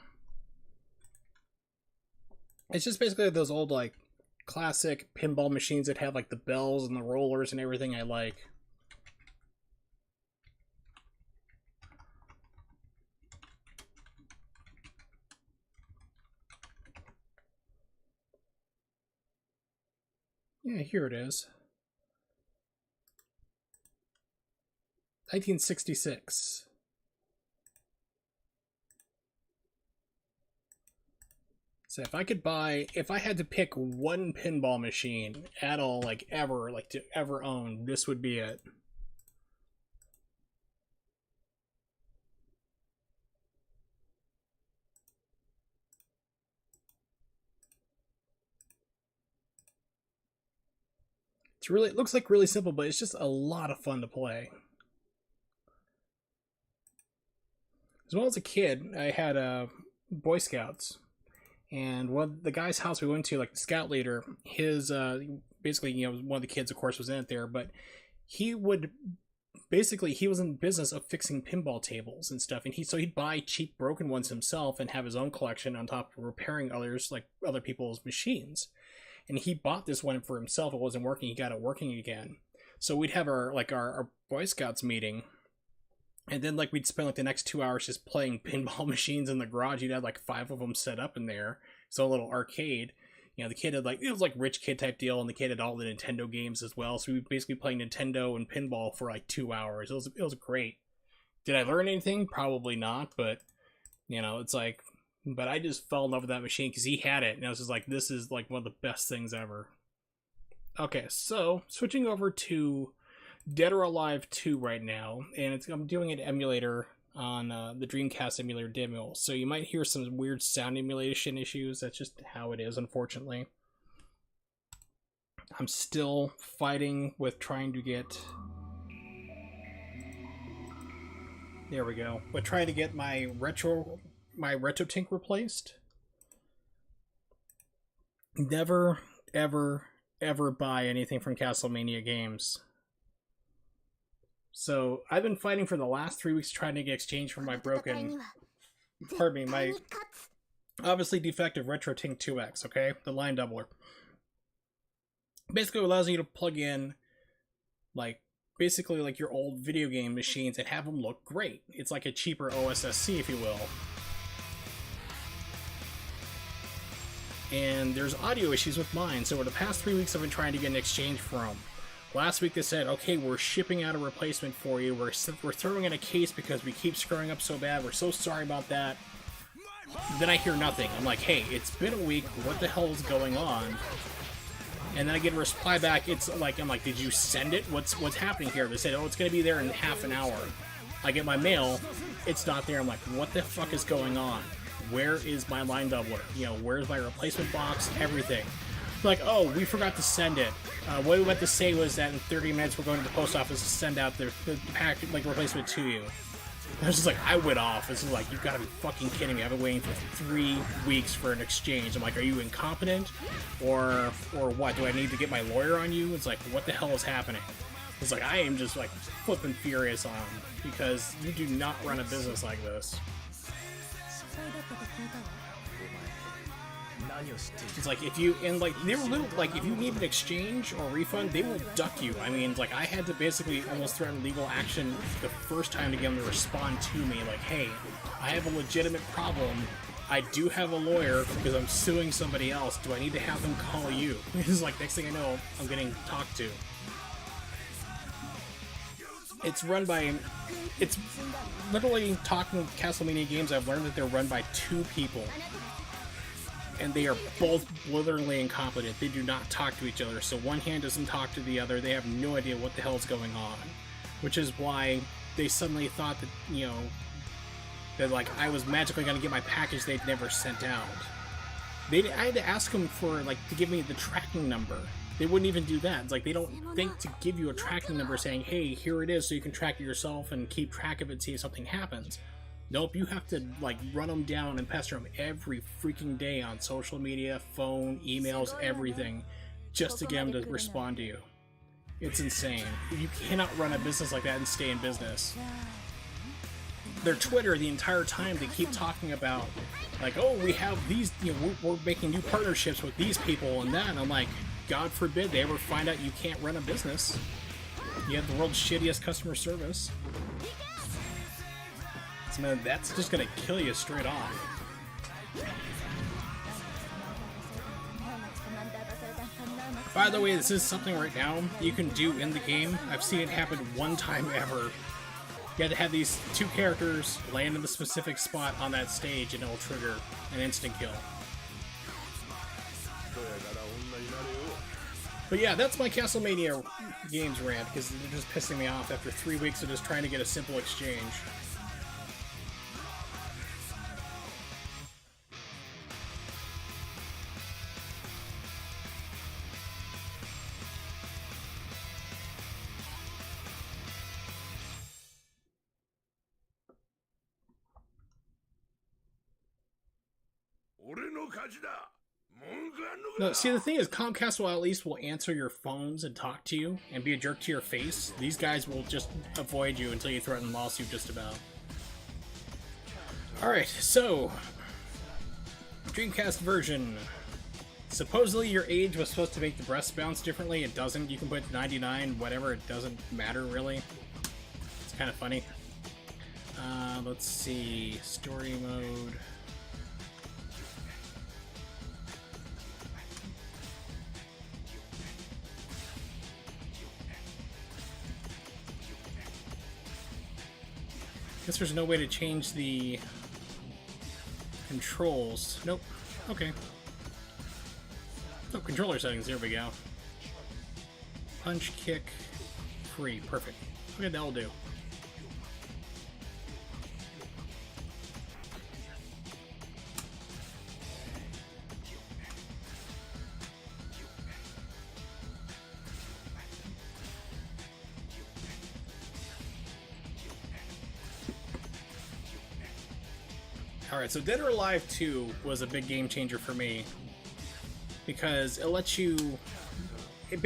It's just basically those old, like, classic pinball machines that have, like, the bells and the rollers and everything I like. Yeah, here it is. 1966. So if I had to pick one pinball machine at all, like ever, like to ever own, this would be it. It looks like really simple, but it's just a lot of fun to play. As well as a kid, I had Boy Scouts. And the guy's house we went to, like the scout leader, his basically, you know, one of the kids, of course, was in it there, but he would basically he was in the business of fixing pinball tables and stuff, and he'd buy cheap broken ones himself and have his own collection on top of repairing others, like other people's machines. And he bought this one for himself. It wasn't working. He got it working again. So we'd have our Boy Scouts meeting, and then like we'd spend like the next 2 hours just playing pinball machines in the garage. He'd had like 5 of them set up in there. So a little arcade. You know, the kid had like, it was like rich kid type deal, and the kid had all the Nintendo games as well. So we were basically playing Nintendo and pinball for like 2 hours. It was great. Did I learn anything? Probably not, but you know, it's like, but I just fell in love with that machine because he had it, and I was just like, this is like one of the best things ever. Okay, so switching over to Dead or Alive 2 right now, and I'm doing an emulator on the Dreamcast emulator demo, so you might hear some weird sound emulation issues. That's just how it is, unfortunately. I'm still fighting with trying to get... There we go. With trying to get my RetroTink replaced. Never, ever, ever buy anything from Castlevania games. So I've been fighting for the last 3 weeks trying to get exchange for my broken, pardon me, my obviously defective RetroTink 2X, okay? The line doubler. Basically, it allows you to plug in, like, basically like your old video game machines and have them look great. It's like a cheaper OSSC, if you will. And there's audio issues with mine, so over the past 3 weeks I've been trying to get an exchange from. Last week they said, okay, we're shipping out a replacement for you. We're throwing in a case because we keep screwing up so bad. We're so sorry about that. Then I hear nothing. I'm like, hey, it's been a week. What the hell is going on? And then I get a reply back. It's like, I'm like, did you send it? What's happening here? They said, oh, it's going to be there in half an hour. I get my mail. It's not there. I'm like, what the fuck is going on? Where is my line doubler? You know, where's my replacement box? Everything. Like, oh, we forgot to send it. What we meant to say was that in 30 minutes we're going to the post office to send out the pack, like, replacement to you. I was just like, I went off. This is like, you've got to be fucking kidding me. I've been waiting for 3 weeks for an exchange. I'm like, are you incompetent? Or what? Do I need to get my lawyer on you? It's like, what the hell is happening? It's like, I am just, like, flipping furious on them, because you do not run a business like this. It's like, if you, and like, they were little, like, if you need an exchange or refund, they will duck you. I mean, like, I had to basically almost threaten legal action the first time to get them to respond to me, like, hey, I have a legitimate problem. I do have a lawyer because I'm suing somebody else. Do I need to have them call you? It's like, next thing I know, I'm getting talked to. It's run by, it's literally, talking Castlevania games, I've learned that they're run by 2 people. And they are both blitherly incompetent. They do not talk to each other. So one hand doesn't talk to the other. They have no idea what the hell is going on. Which is why they suddenly thought that, you know, that like I was magically going to get my package they'd never sent out. I had to ask them for, like, to give me the tracking number. They wouldn't even do that. It's like, they don't think to give you a tracking number saying, hey, here it is, so you can track it yourself and keep track of it, see if something happens. Nope, you have to, like, run them down and pester them every freaking day on social media, phone, emails, everything, just to get them to respond to you. It's insane. You cannot run a business like that and stay in business. Their Twitter, the entire time, they keep talking about, like, oh, we have these, you know, we're making new partnerships with these people and that, and I'm like, God forbid they ever find out you can't run a business. You have the world's shittiest customer service. So, man, that's just gonna kill you straight off. By the way, this is something right now you can do in the game. I've seen it happen one time ever. You have to have these 2 characters land in the specific spot on that stage and it'll trigger an instant kill. But yeah, that's my Castlevania games rant, because they're just pissing me off after 3 weeks of just trying to get a simple exchange. No, see, the thing is, Comcast will at least will answer your phones and talk to you and be a jerk to your face. These guys will just avoid you until you threaten lawsuit just about. Alright, so... Dreamcast version. Supposedly your age was supposed to make the breasts bounce differently. It doesn't. You can put 99, whatever. It doesn't matter, really. It's kind of funny. Let's see. Story mode. Guess there's no way to change the controls. Nope. Okay. Oh, controller settings. There we go. Punch, kick, free. Perfect. Okay, that'll do. Alright, so Dead or Alive 2 was a big game changer for me. Because it lets you... It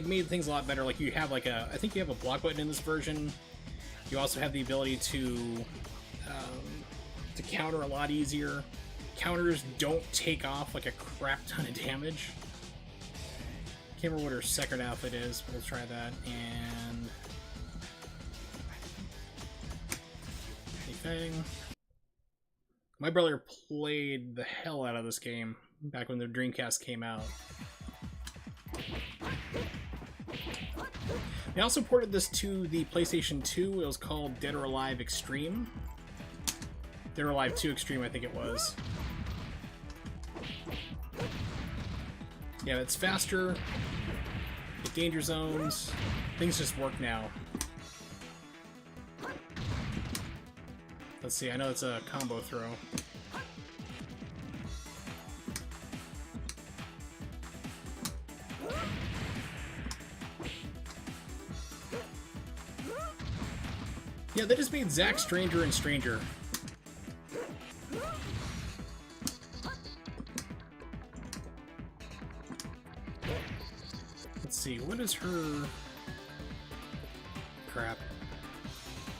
made things a lot better. Like, you have like a... I think you have a block button in this version. You also have the ability to counter a lot easier. Counters don't take off like a crap ton of damage. Can't remember what her second outfit is. We'll try that. And... anything... My brother played the hell out of this game back when the Dreamcast came out. They also ported this to the PlayStation 2. It was called Dead or Alive Extreme. Dead or Alive 2 Extreme, I think it was. Yeah, it's faster. The danger zones. Things just work now. Let's see, I know it's a combo throw. Yeah, they just made Zack stranger and stranger. Let's see, what is her... crap.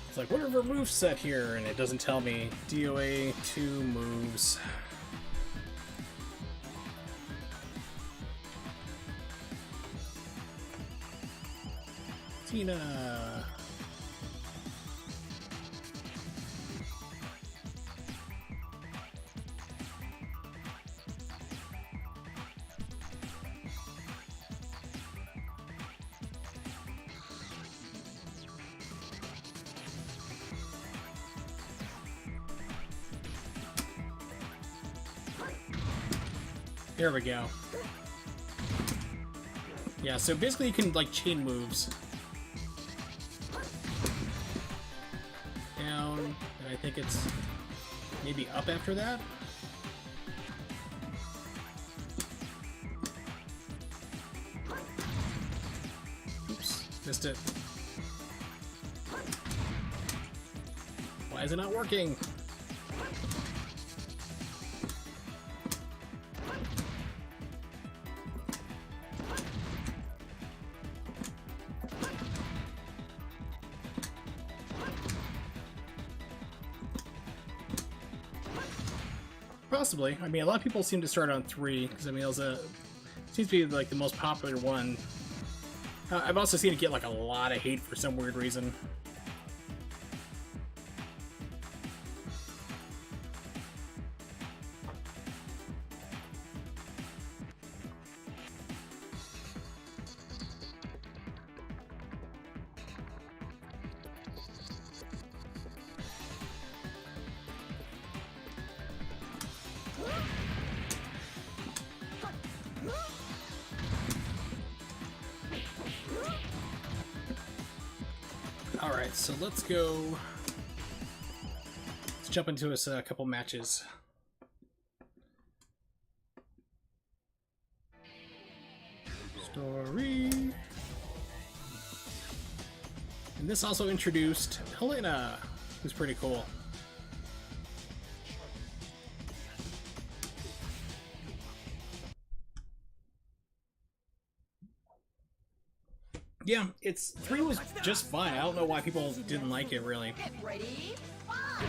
It's like, what are her moveset here? And it doesn't tell me. DOA 2 moves. Tina. There we go. Yeah, so basically you can, like, chain moves. Down, and I think it's maybe up after that? Oops, missed it. Why is it not working? Possibly. I mean, a lot of people seem to start on 3, because I mean, it was seems to be like the most popular one. I've also seen it get like a lot of hate for some weird reason. Alright, so let's go. Let's jump into us a couple matches. Story. And this also introduced Helena, who's pretty cool. Yeah, it's 3 was just fine. I don't know why people didn't like it, really. Get ready, fight!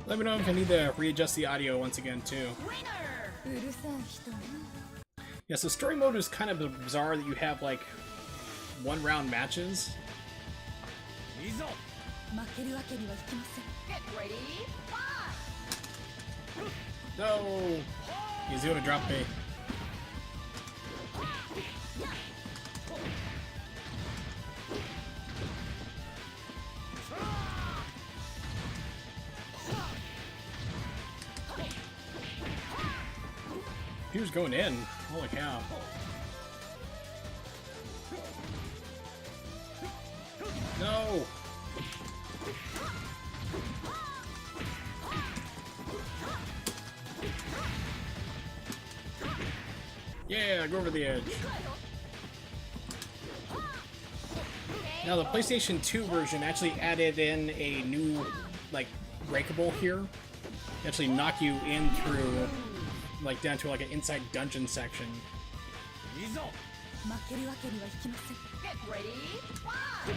Let me know if I need to readjust the audio once again, too. Yeah, so story mode is kind of bizarre that you have, like, one-round matches. Get ready, fight! No! He's gonna drop me. He was going in. Holy cow. No! Yeah, go over the edge. Now the PlayStation 2 version actually added in a new, like, breakable here. They actually knock you in through, like, down to like an inside dungeon section. Get ready, fight!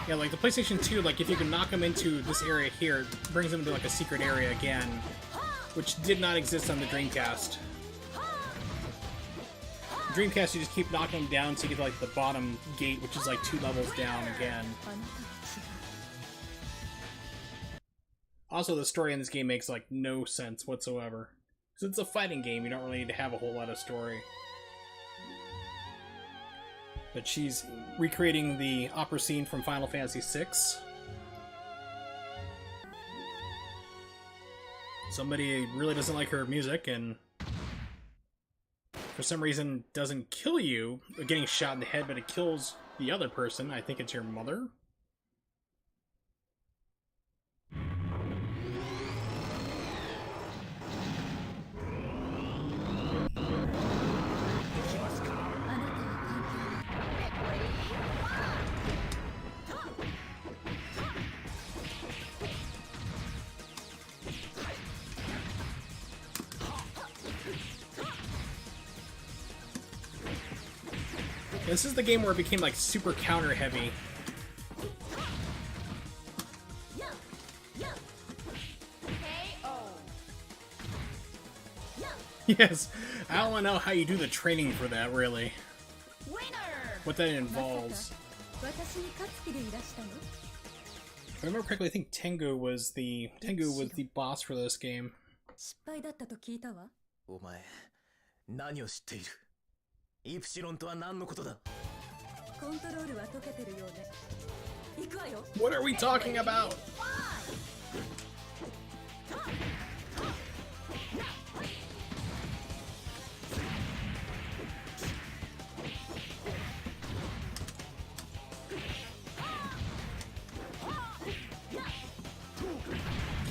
Yeah, like the PlayStation 2, like if you can knock them into this area here, it brings them into like a secret area again, which did not exist on the Dreamcast. Dreamcast, you just keep knocking them down so you get to, like, the bottom gate, which is like 2 levels down again. Also, the story in this game makes like no sense whatsoever. Because it's a fighting game, you don't really need to have a whole lot of story. But she's recreating the opera scene from Final Fantasy VI. Somebody really doesn't like her music and for some reason doesn't kill you, getting shot in the head, but it kills the other person. I think it's your mother. This is the game where it became like super counter heavy. Yes, I don't know how you do the training for that, really. What that involves. If I remember correctly, I think Tengu was the boss for this game. お前、何を知っている？イプシロンとは何のことだ？コントロールは解けてるようね。行くわよ。 What are we talking about?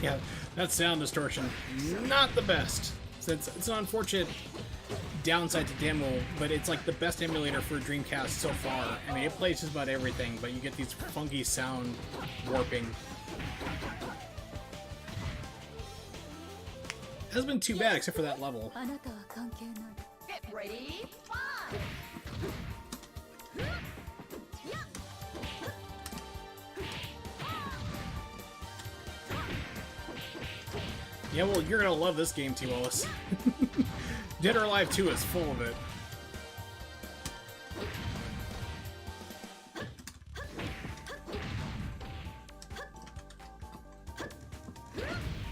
Yeah, that sound distortion, not the best. It's an unfortunate downside to demo, but it's like the best emulator for Dreamcast so far. I mean, it plays just about everything, but you get these funky sound warping. It hasn't been too bad except for that level. Get ready, fight! Yeah, well, you're gonna love this game too, Willis. Dead or Alive 2 is full of it.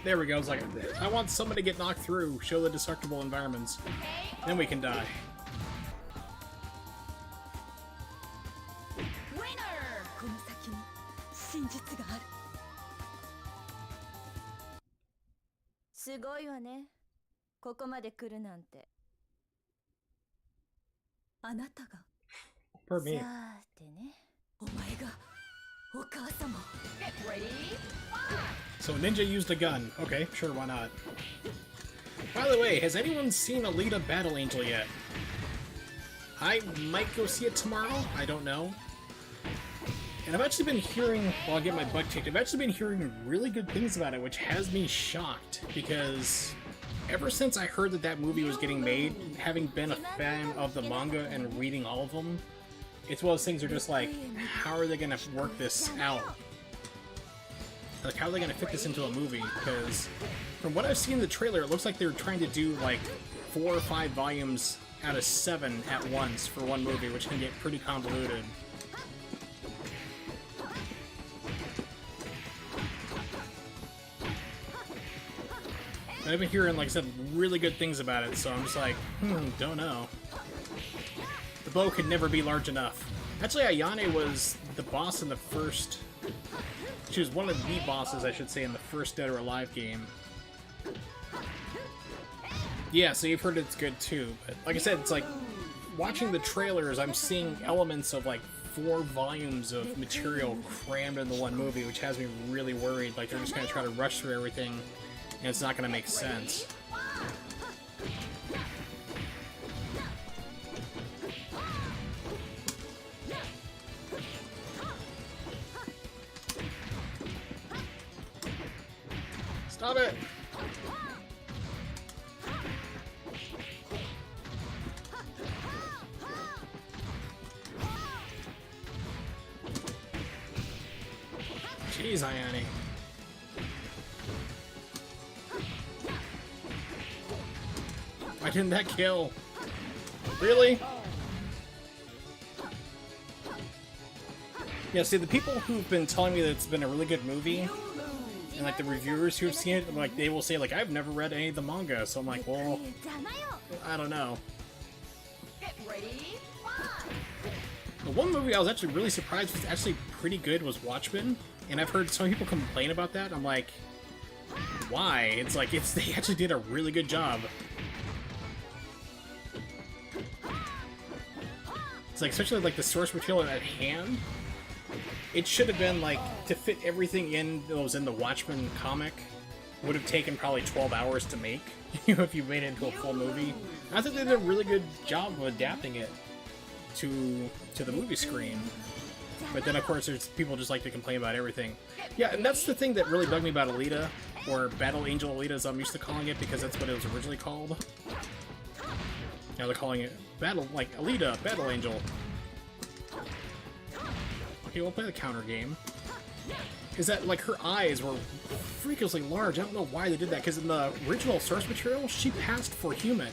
There we go. It's like, I want someone to get knocked through, show the destructible environments. Then we can die. すごいわね。ここまで来るなんて。あなたが。 For me. さーてね。お前がお母様。 So Ninja used a gun. Okay, sure, why not? By the way, has anyone seen Alita Battle Angel yet? I might go see it tomorrow. I don't know. And I've actually been hearing, while I get my butt kicked, I've actually been hearing really good things about it, which has me shocked, because ever since I heard that that movie was getting made, having been a fan of the manga and reading all of them, it's one of those things where just like, how are they going to work this out? Like, how are they going to fit this into a movie? Because from what I've seen in the trailer, it looks like they're trying to do like 4 or 5 volumes out of 7 at once for one movie, which can get pretty convoluted. I've been hearing, like I said, really good things about it, so I'm just like, don't know. The bow could never be large enough. Actually, Ayane was the boss in the first... She was one of the bosses, I should say, in the first Dead or Alive game. Yeah, so you've heard it's good too, but like I said, it's like, watching the trailers, I'm seeing elements of like 4 volumes of material crammed into one movie, which has me really worried, like they're just gonna try to rush through everything, and it's not gonna make sense. Stop it! Jeez, Ayane. Why didn't that kill? Really? Yeah, see, the people who've been telling me that it's been a really good movie, and like the reviewers who've seen it, like they will say like, I've never read any of the manga, so I'm like, well, I don't know. The one movie I was actually really surprised was actually pretty good was Watchmen, and I've heard some people complain about that. I'm like, why? It's like, they actually did a really good job. It's like, especially like the source material at hand, it should have been like, to fit everything in that was in the Watchmen comic, would have taken probably 12 hours to make, if you made it into a full movie. I think they did a really good job of adapting it to the movie screen. But then of course there's people just like to complain about everything. Yeah, and that's the thing that really bugged me about Alita, or Battle Angel Alita as I'm used to calling it, because that's what it was originally called. Now they're calling it Battle, like Alita, Battle Angel. Okay, we'll play the counter game. Is that, like, her eyes were freakishly large. I don't know why they did that, because in the original source material, she passed for human.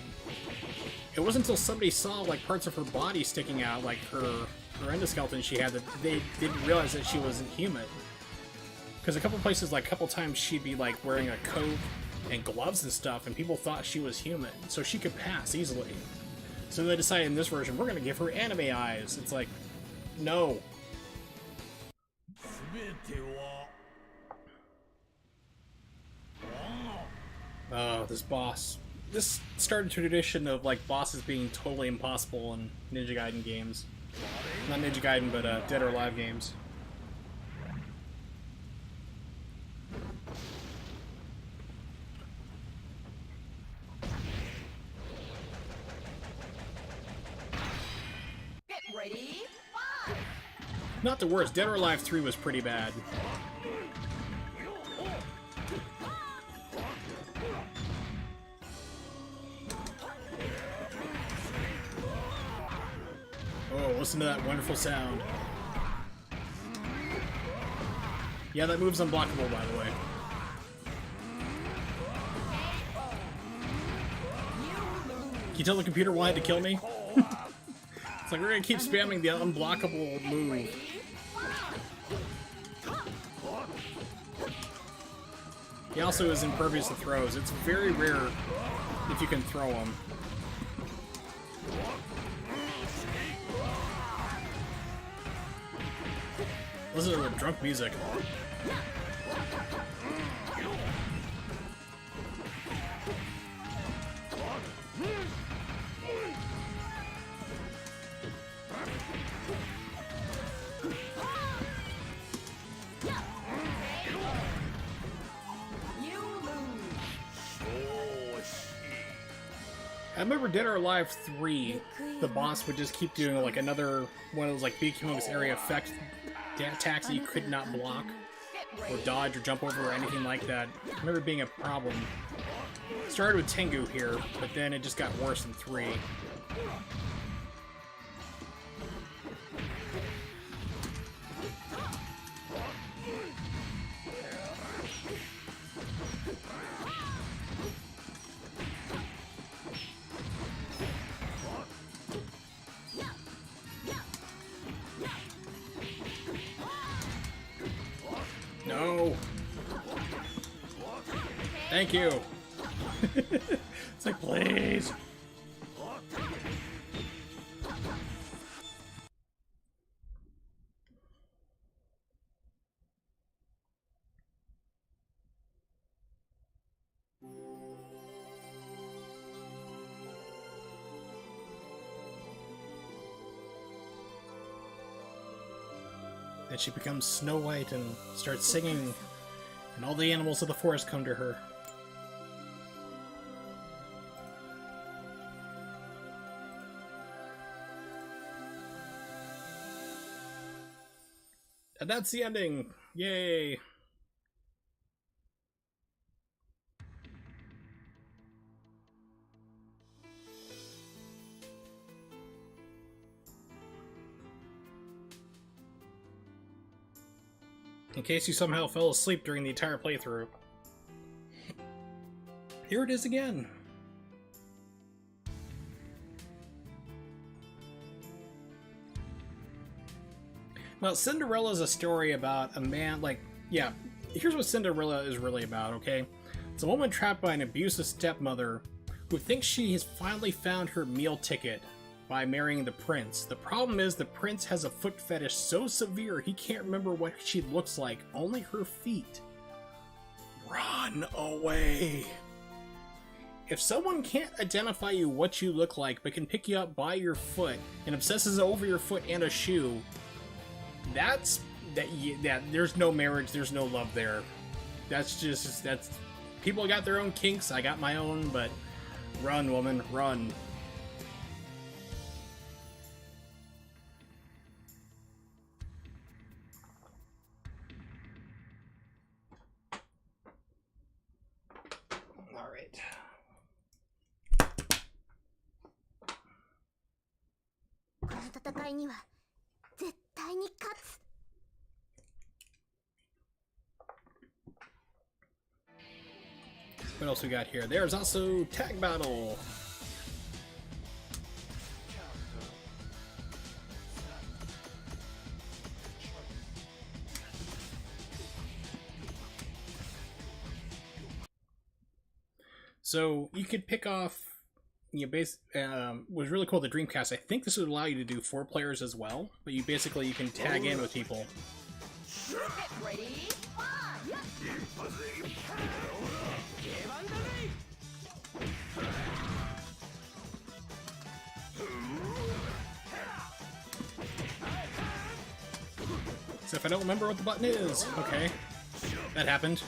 It wasn't until somebody saw, like, parts of her body sticking out, like her endoskeleton she had, that they didn't realize that she wasn't human. Because a couple places, like, a couple times she'd be, like, wearing a coat and gloves and stuff, and people thought she was human, so she could pass easily. So they decided in this version, we're gonna give her anime eyes. It's like, no. Oh, this boss. This started a tradition of, like, bosses being totally impossible in Ninja Gaiden games. Not Ninja Gaiden, but Dead or Alive games. Get ready. Not the worst. Dead or Alive 3 was pretty bad. Oh, listen to that wonderful sound. Yeah, that move's unblockable, by the way. Can you tell the computer wanted to kill me? It's like, we're gonna keep spamming the unblockable move. He also is impervious to throws. It's very rare if you can throw him. Listen to the drunk music. I remember Dead or Alive 3, the boss would just keep doing like another one of those like big humongous area effect attacks that you could not block or dodge or jump over or anything like that. I remember it being a problem. It started with Tengu here, but then it just got worse in 3. No. Thank you. It's like, please. Then she becomes Snow White and starts singing, and all the animals of the forest come to her. And that's the ending! Yay! In case you somehow fell asleep during the entire playthrough. Here it is again! Well, Cinderella is a story about a man, like, yeah, here's what Cinderella is really about, okay? It's a woman trapped by an abusive stepmother who thinks she has finally found her meal ticket by marrying the prince. The problem is the prince has a foot fetish so severe he can't remember what she looks like, only her feet. Run away! If someone can't identify you what you look like but can pick you up by your foot and obsesses over your foot and a shoe, that's there's no marriage, there's no love there. That's people got their own kinks, I got my own, but run, woman, run. All right. What else we got here? There's also Tag Battle. So you could pick off, you know, was really cool. The Dreamcast. I think this would allow you to do 4 players as well, but you can tag in with people. So if I don't remember what the button is, okay, that happened.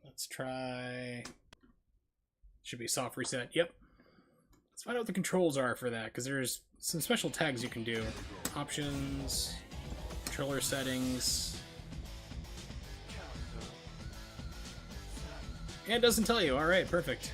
Let's try. Should be soft reset. Yep. Let's find out what the controls are for that, because there's some special tags you can do. Options, controller settings. And it doesn't tell you. Alright, perfect.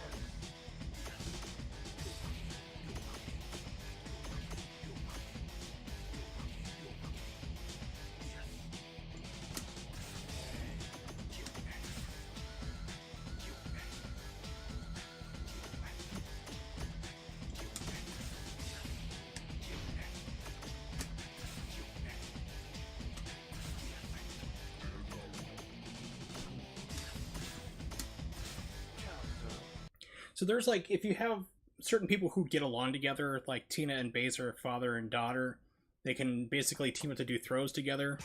So there's like, if you have certain people who get along together, like Tina and Baze are father and daughter, they can basically team up to do throws together.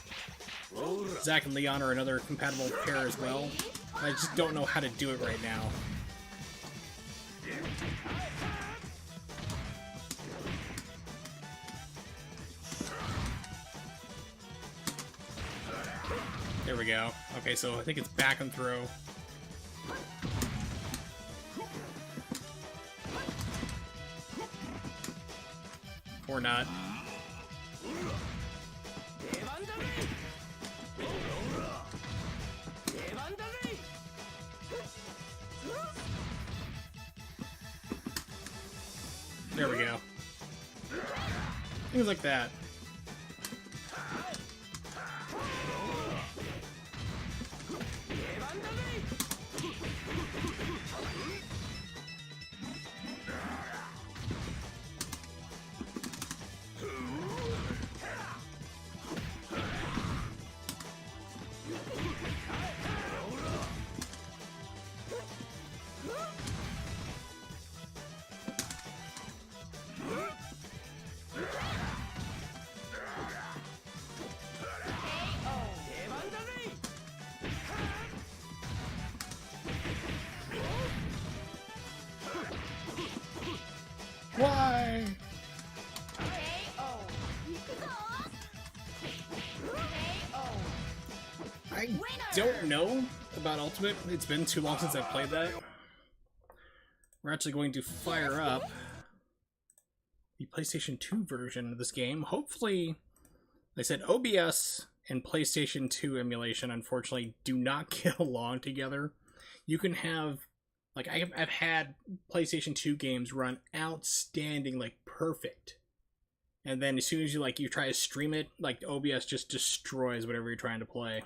Zack and Leon are another compatible pair as well. I just don't know how to do it right now. There we go. Okay, so I think it's back and throw. Or not. There we go. Things like that. Why? I don't know about Ultimate. It's been too long since I've played that. We're actually going to fire up the PlayStation 2 version of this game. Hopefully, they said OBS and PlayStation 2 emulation, unfortunately, do not get along together. You can have, like, I've had PlayStation 2 games run outstanding, like, perfect. And then as soon as you try to stream it, like, OBS just destroys whatever you're trying to play.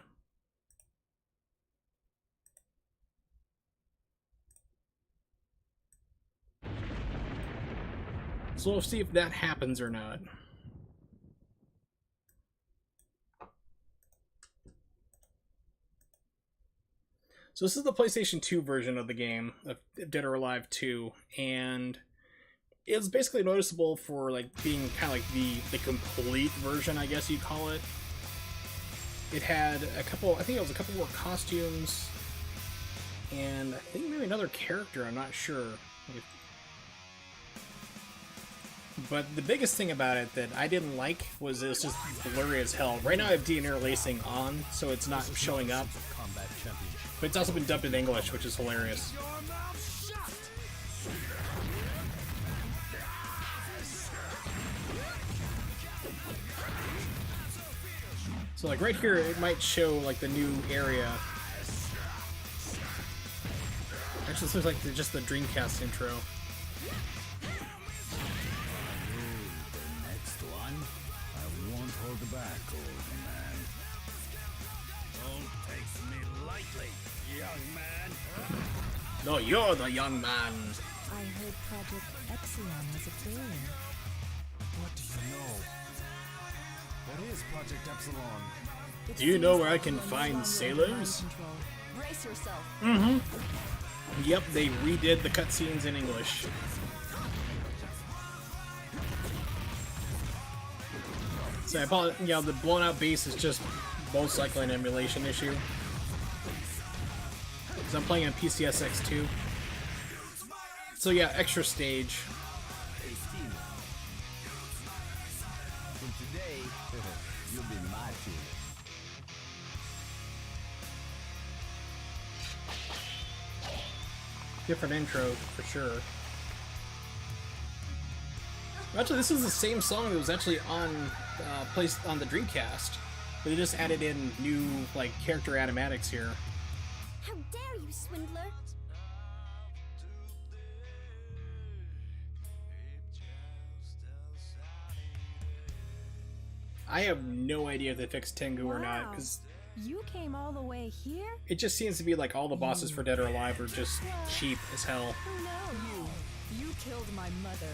So we'll see if that happens or not. So this is the PlayStation 2 version of the game, of Dead or Alive 2, and it's basically noticeable for like being kind of like the complete version, I guess you'd call it. It had a couple, I think it was a couple more costumes, and I think maybe another character, I'm not sure. But the biggest thing about it that I didn't like was it was just blurry as hell. Right now I have de-interlacing on, so it's not showing up. But it's also been dubbed in English, which is hilarious. So like right here, it might show like the new area. Actually, this looks like just the Dreamcast intro. Hold back, old man. Don't take me lightly, young man. No, you're the young man. I heard Project Epsilon was a failure. What do you know? What is Project Epsilon? Do you know where I can find sailors? Brace yourself. Mm-hmm. Yep, they redid the cutscenes in English. So I apologize, you know, the blown out bass is just most likely an emulation issue. Because I'm playing on PCSX2. So yeah, extra stage. From today, you'll be my team. Different intro, for sure. Actually, this is the same song that was actually on placed on the Dreamcast, but they just added in new like character animatics here. How dare you, swindler! I have no idea if they fixed Tengu or not, because You came all the way here? it just seems to be like all the bosses for Dead or Alive are just cheap as hell. Who knows? You killed my mother.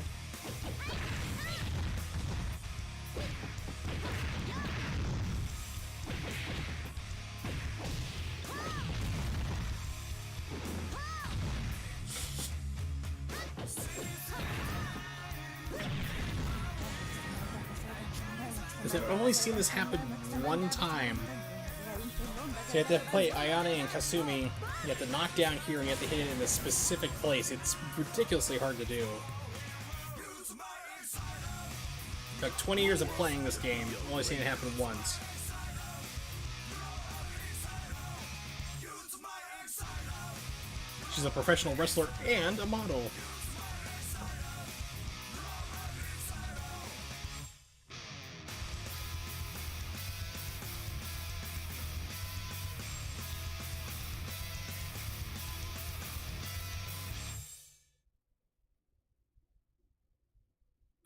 I've only seen this happen one time. So you have to play Ayane and Kasumi, you have to knock down here and you have to hit it in a specific place. It's ridiculously hard to do. Like 20 years of playing this game, I've only seen it happen once. She's a professional wrestler and a model.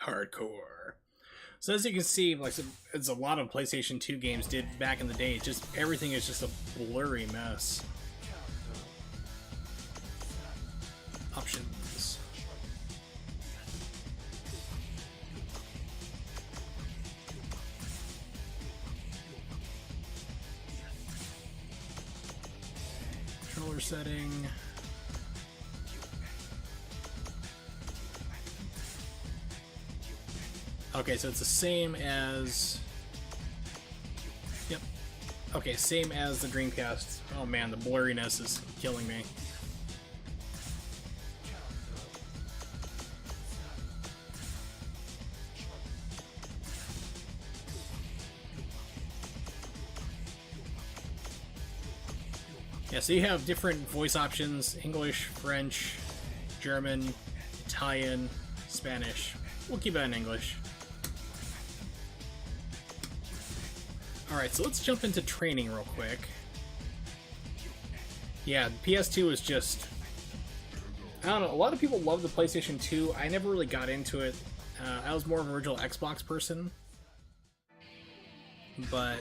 Hardcore. So as you can see, like it's a lot of PlayStation 2 games did back in the day. Just everything is just a blurry mess. Options. Controller setting. Okay, so it's the same as... Yep. Okay, same as the Dreamcast. Oh man, the blurriness is killing me. Yeah, so you have different voice options: English, French, German, Italian, Spanish. We'll keep it in English. Alright, so let's jump into training real quick. Yeah, PS2 is just... I don't know, a lot of people love the PlayStation 2. I never really got into it. I was more of an original Xbox person. But...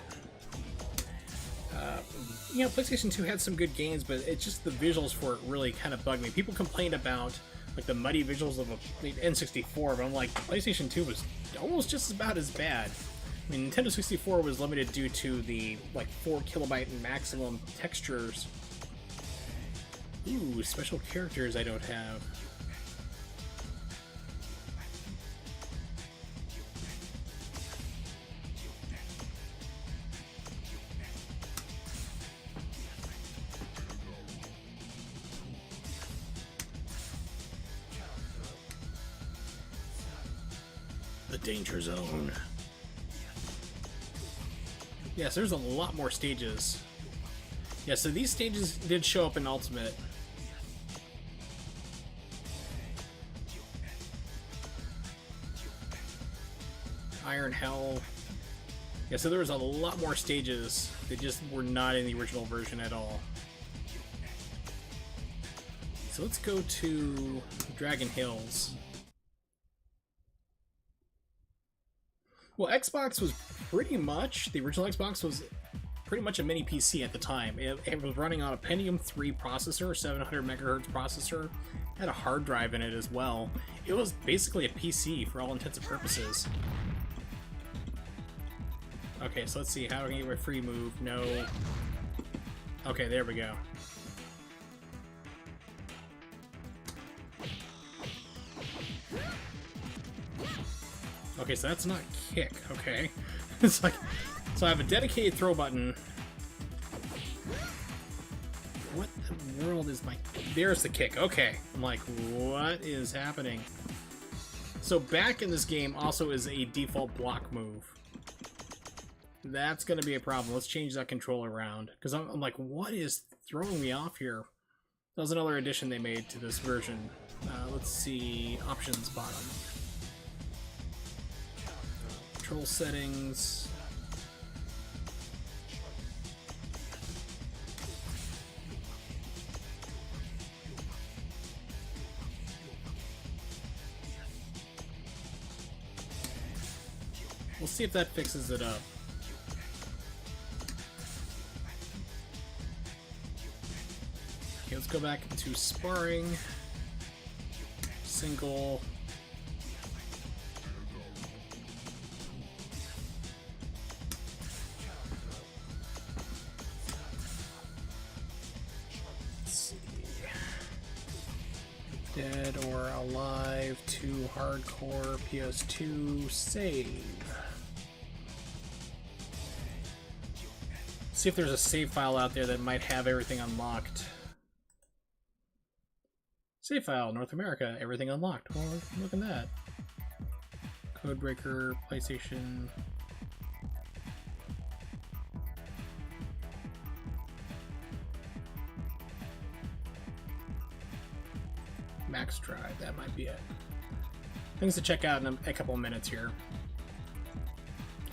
you know, PlayStation 2 had some good games, but it's just the visuals for it really kind of bugged me. People complained about like the muddy visuals of the N64, but I'm like, PlayStation 2 was almost just about as bad. I mean, Nintendo 64 was limited due to the like 4 kilobyte maximum textures. Ooh, special characters I don't have. The danger zone. Yes, there's a lot more stages. Yeah, so these stages did show up in Ultimate. Iron Hell. Yeah, so there was a lot more stages that just were not in the original version at all. So let's go to Dragon Hills. Well, Xbox was pretty much, the original Xbox was pretty much a mini PC at the time. It was running on a Pentium 3 processor, 700 megahertz processor, had a hard drive in it as well. It was basically a PC for all intents and purposes. Okay, so let's see, how do I get my free move? No. Okay, there we go. Okay, so that's not kick, okay. It's like, so I have a dedicated throw button. What the world is my... There's the kick, okay. I'm like, what is happening? So back in this game also is a default block move. That's gonna be a problem. Let's change that controller around. Because I'm like, what is throwing me off here? That was another addition they made to this version. Let's see, options bottom. Control settings. We'll see if that fixes it up. Okay, let's go back to sparring. Single. Dead or Alive 2 Hardcore PS2 save. See if there's a save file out there that might have everything unlocked. Save file, North America, everything unlocked. Well, look at that. Codebreaker, PlayStation. Max Drive, that might be it. Things to check out in a couple of minutes here.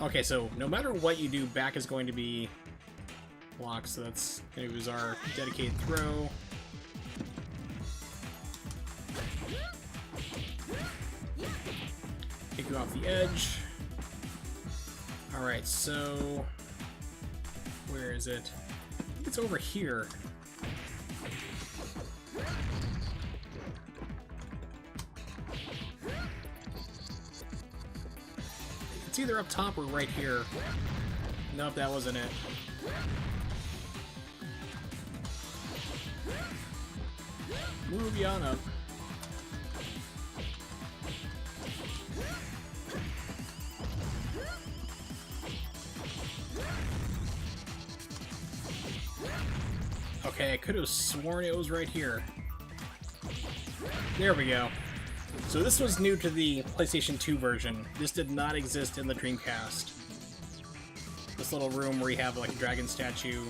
Okay, so no matter what you do, back is going to be blocked, so that's going to use our dedicated throw. Take you off the edge. Alright, so where is it? It's over here. It's either up top or right here. Nope, that wasn't it. Move you on up. Okay, I could have sworn it was right here. There we go. So this was new to the PlayStation 2 version. This did not exist in the Dreamcast. This little room where you have like a dragon statue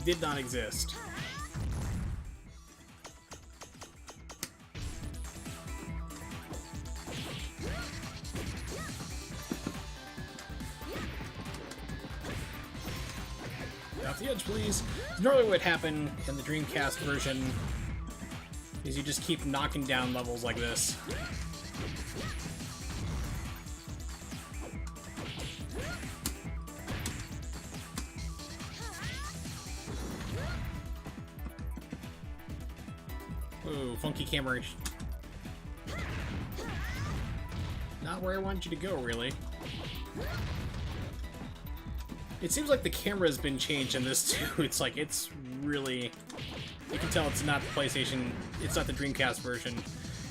did not exist. Off the edge, please. Normally what would happen in the Dreamcast version is you just keep knocking down levels like this. Ooh, funky camera. Not where I wanted you to go, really. It seems like the camera has been changed in this too. It's like, it's really... You can tell it's not the PlayStation, it's not the Dreamcast version.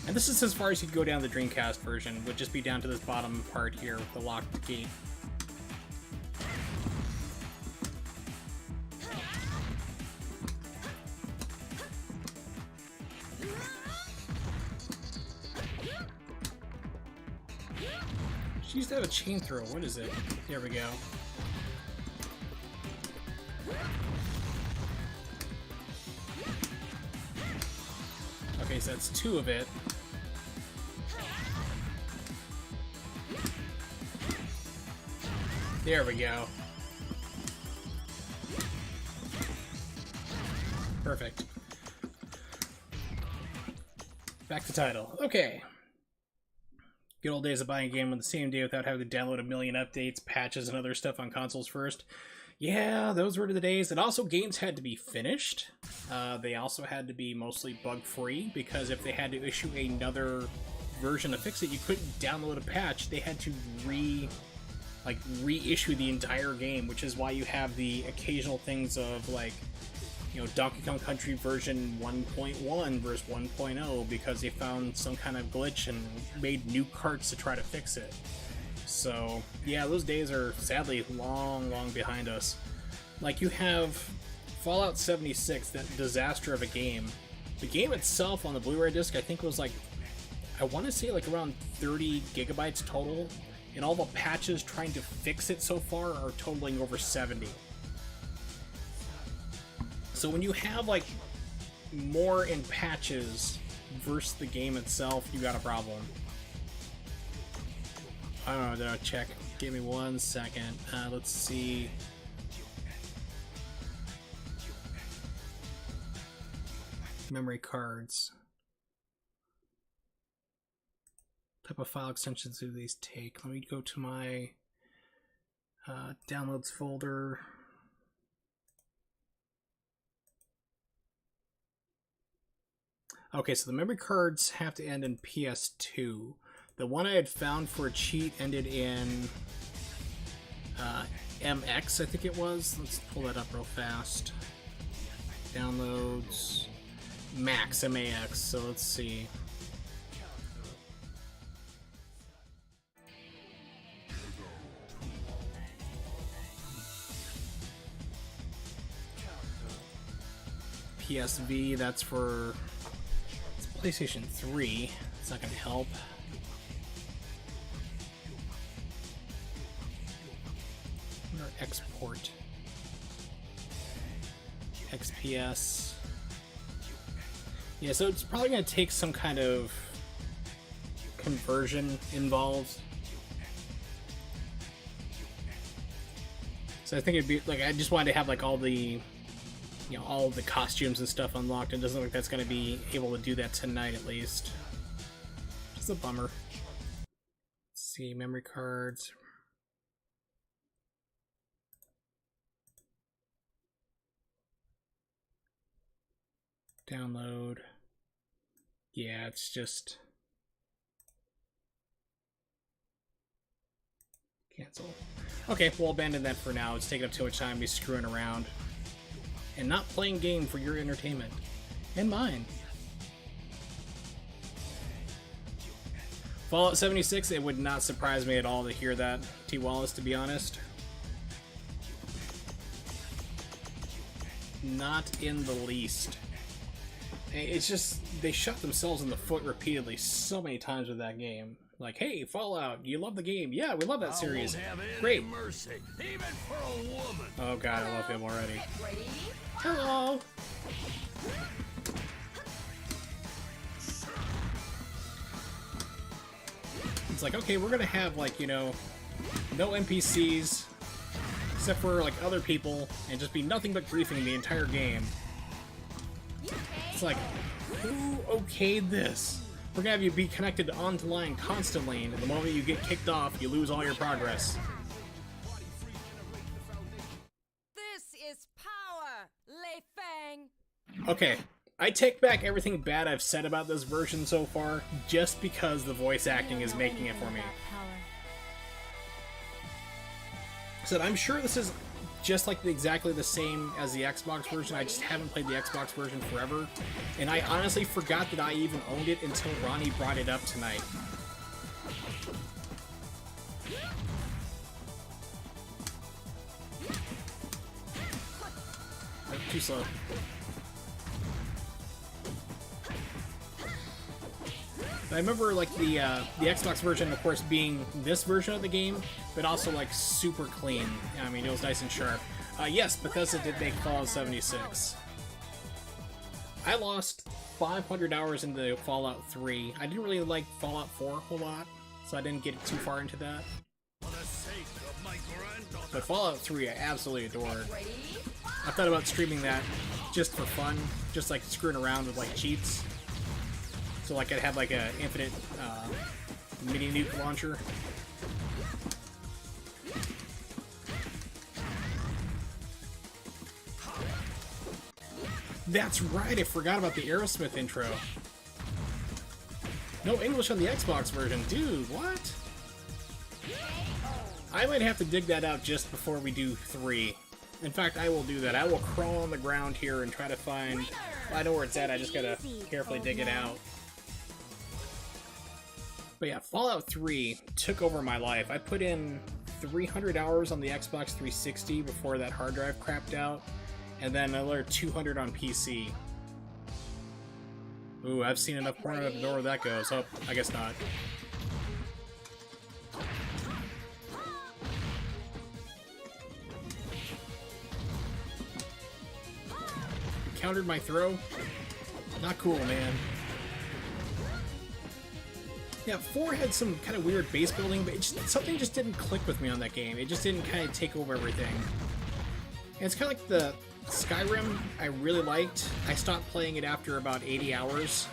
And this is as far as you can go down the Dreamcast version, would just be down to this bottom part here with the locked gate. She used to have a chain throw, what is it? There we go. Okay, so that's two of it. There we go. Perfect. Back to title. Okay. Good old days of buying a game on the same day without having to download a million updates, patches, and other stuff on consoles first. Yeah, those were the days. And also, games had to be finished. They also had to be mostly bug-free, because if they had to issue another version to fix it, you couldn't download a patch. They had to reissue the entire game, which is why you have the occasional things of, like, you know, Donkey Kong Country version 1.1 versus 1.0, because they found some kind of glitch and made new carts to try to fix it. So, yeah, those days are sadly long, long behind us. Like, you have Fallout 76, that disaster of a game. The game itself on the Blu-ray disc, I think, was like, I want to say like around 30 gigabytes total, and all the patches trying to fix it so far are totaling over 70. So when you have like more in patches versus the game itself, you got a problem. I don't know, check. Give me 1 second. Let's see. Memory cards. What type of file extensions do these take? Let me go to my downloads folder. Okay, so the memory cards have to end in PS2. The one I had found for a cheat ended in MX, I think it was. Let's pull that up real fast. Downloads. Max, MAX, so let's see. PSV, that's for... It's PlayStation 3. It's not going to help. Export XPS. Yeah, so it's probably going to take some kind of conversion involved. So I think it'd be like, I just wanted to have like all the, you know, all the costumes and stuff unlocked. It doesn't look like that's going to be able to do that tonight, at least. Just a bummer. Let's see, memory cards. Download. Yeah, it's just... Cancel. Okay, we'll abandon that for now. It's taking up too much time to be screwing around. And not playing game for your entertainment. And mine. Fallout 76, it would not surprise me at all to hear that, T. Wallace, to be honest. Not in the least. It's just, they shot themselves in the foot repeatedly so many times with that game. Like, hey, Fallout, you love the game. Yeah, we love that series. Great. Mercy, even for a woman. Oh god, I love him already. Hello! It's like, okay, we're gonna have, like, you know, no NPCs, except for, like, other people, and just be nothing but griefing the entire game. It's like, who okayed this? We're gonna have you be connected online constantly, and the moment you get kicked off, you lose all your progress. This is power, Lei Fang. Okay, I take back everything bad I've said about this version so far, just because the voice acting is making it for me. So I'm sure this is just like exactly the same as the Xbox version. I just haven't played the Xbox version forever, and I honestly forgot that I even owned it until Ronnie brought it up tonight. Oh, too slow. I remember like the Xbox version, of course, being this version of the game, but also like super clean. I mean, it was nice and sharp. Yes, Bethesda did make Fallout 76. I lost 500 hours into Fallout 3. I didn't really like Fallout 4 a whole lot, so I didn't get too far into that. But Fallout 3 I absolutely adored. I thought about streaming that just for fun, just like screwing around with like cheats. So like I'd have like a infinite mini nuke launcher. That's right, I forgot about the Aerosmith intro. No English on the Xbox version, dude, what? I might have to dig that out just before we do 3. In fact, I will do that. I will crawl on the ground here and try to find... I know where it's at, I just gotta carefully dig it out. But yeah, Fallout 3 took over my life. I put in 300 hours on the Xbox 360 before that hard drive crapped out, and then another 200 on PC. Ooh, I've seen enough porn at the door where that goes. Oh, I guess not. Countered my throw? Not cool, man. Yeah, 4 had some kind of weird base building, but something just didn't click with me on that game. It just didn't kind of take over everything. And it's kind of like the Skyrim I really liked. I stopped playing it after about 80 hours.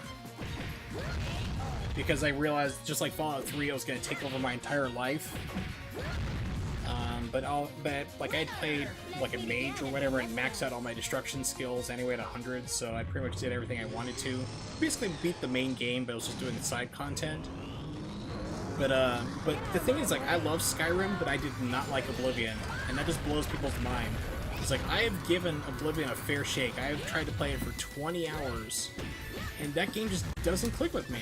Because I realized, just like Fallout 3, it was going to take over my entire life. But like I played like a mage or whatever and maxed out all my destruction skills anyway at 100, so I pretty much did everything I wanted to. Basically beat the main game, but I was just doing the side content. But the thing is, like, I love Skyrim, but I did not like Oblivion, and that just blows people's mind. It's like, I have given Oblivion a fair shake. I have tried to play it for 20 hours, and that game just doesn't click with me.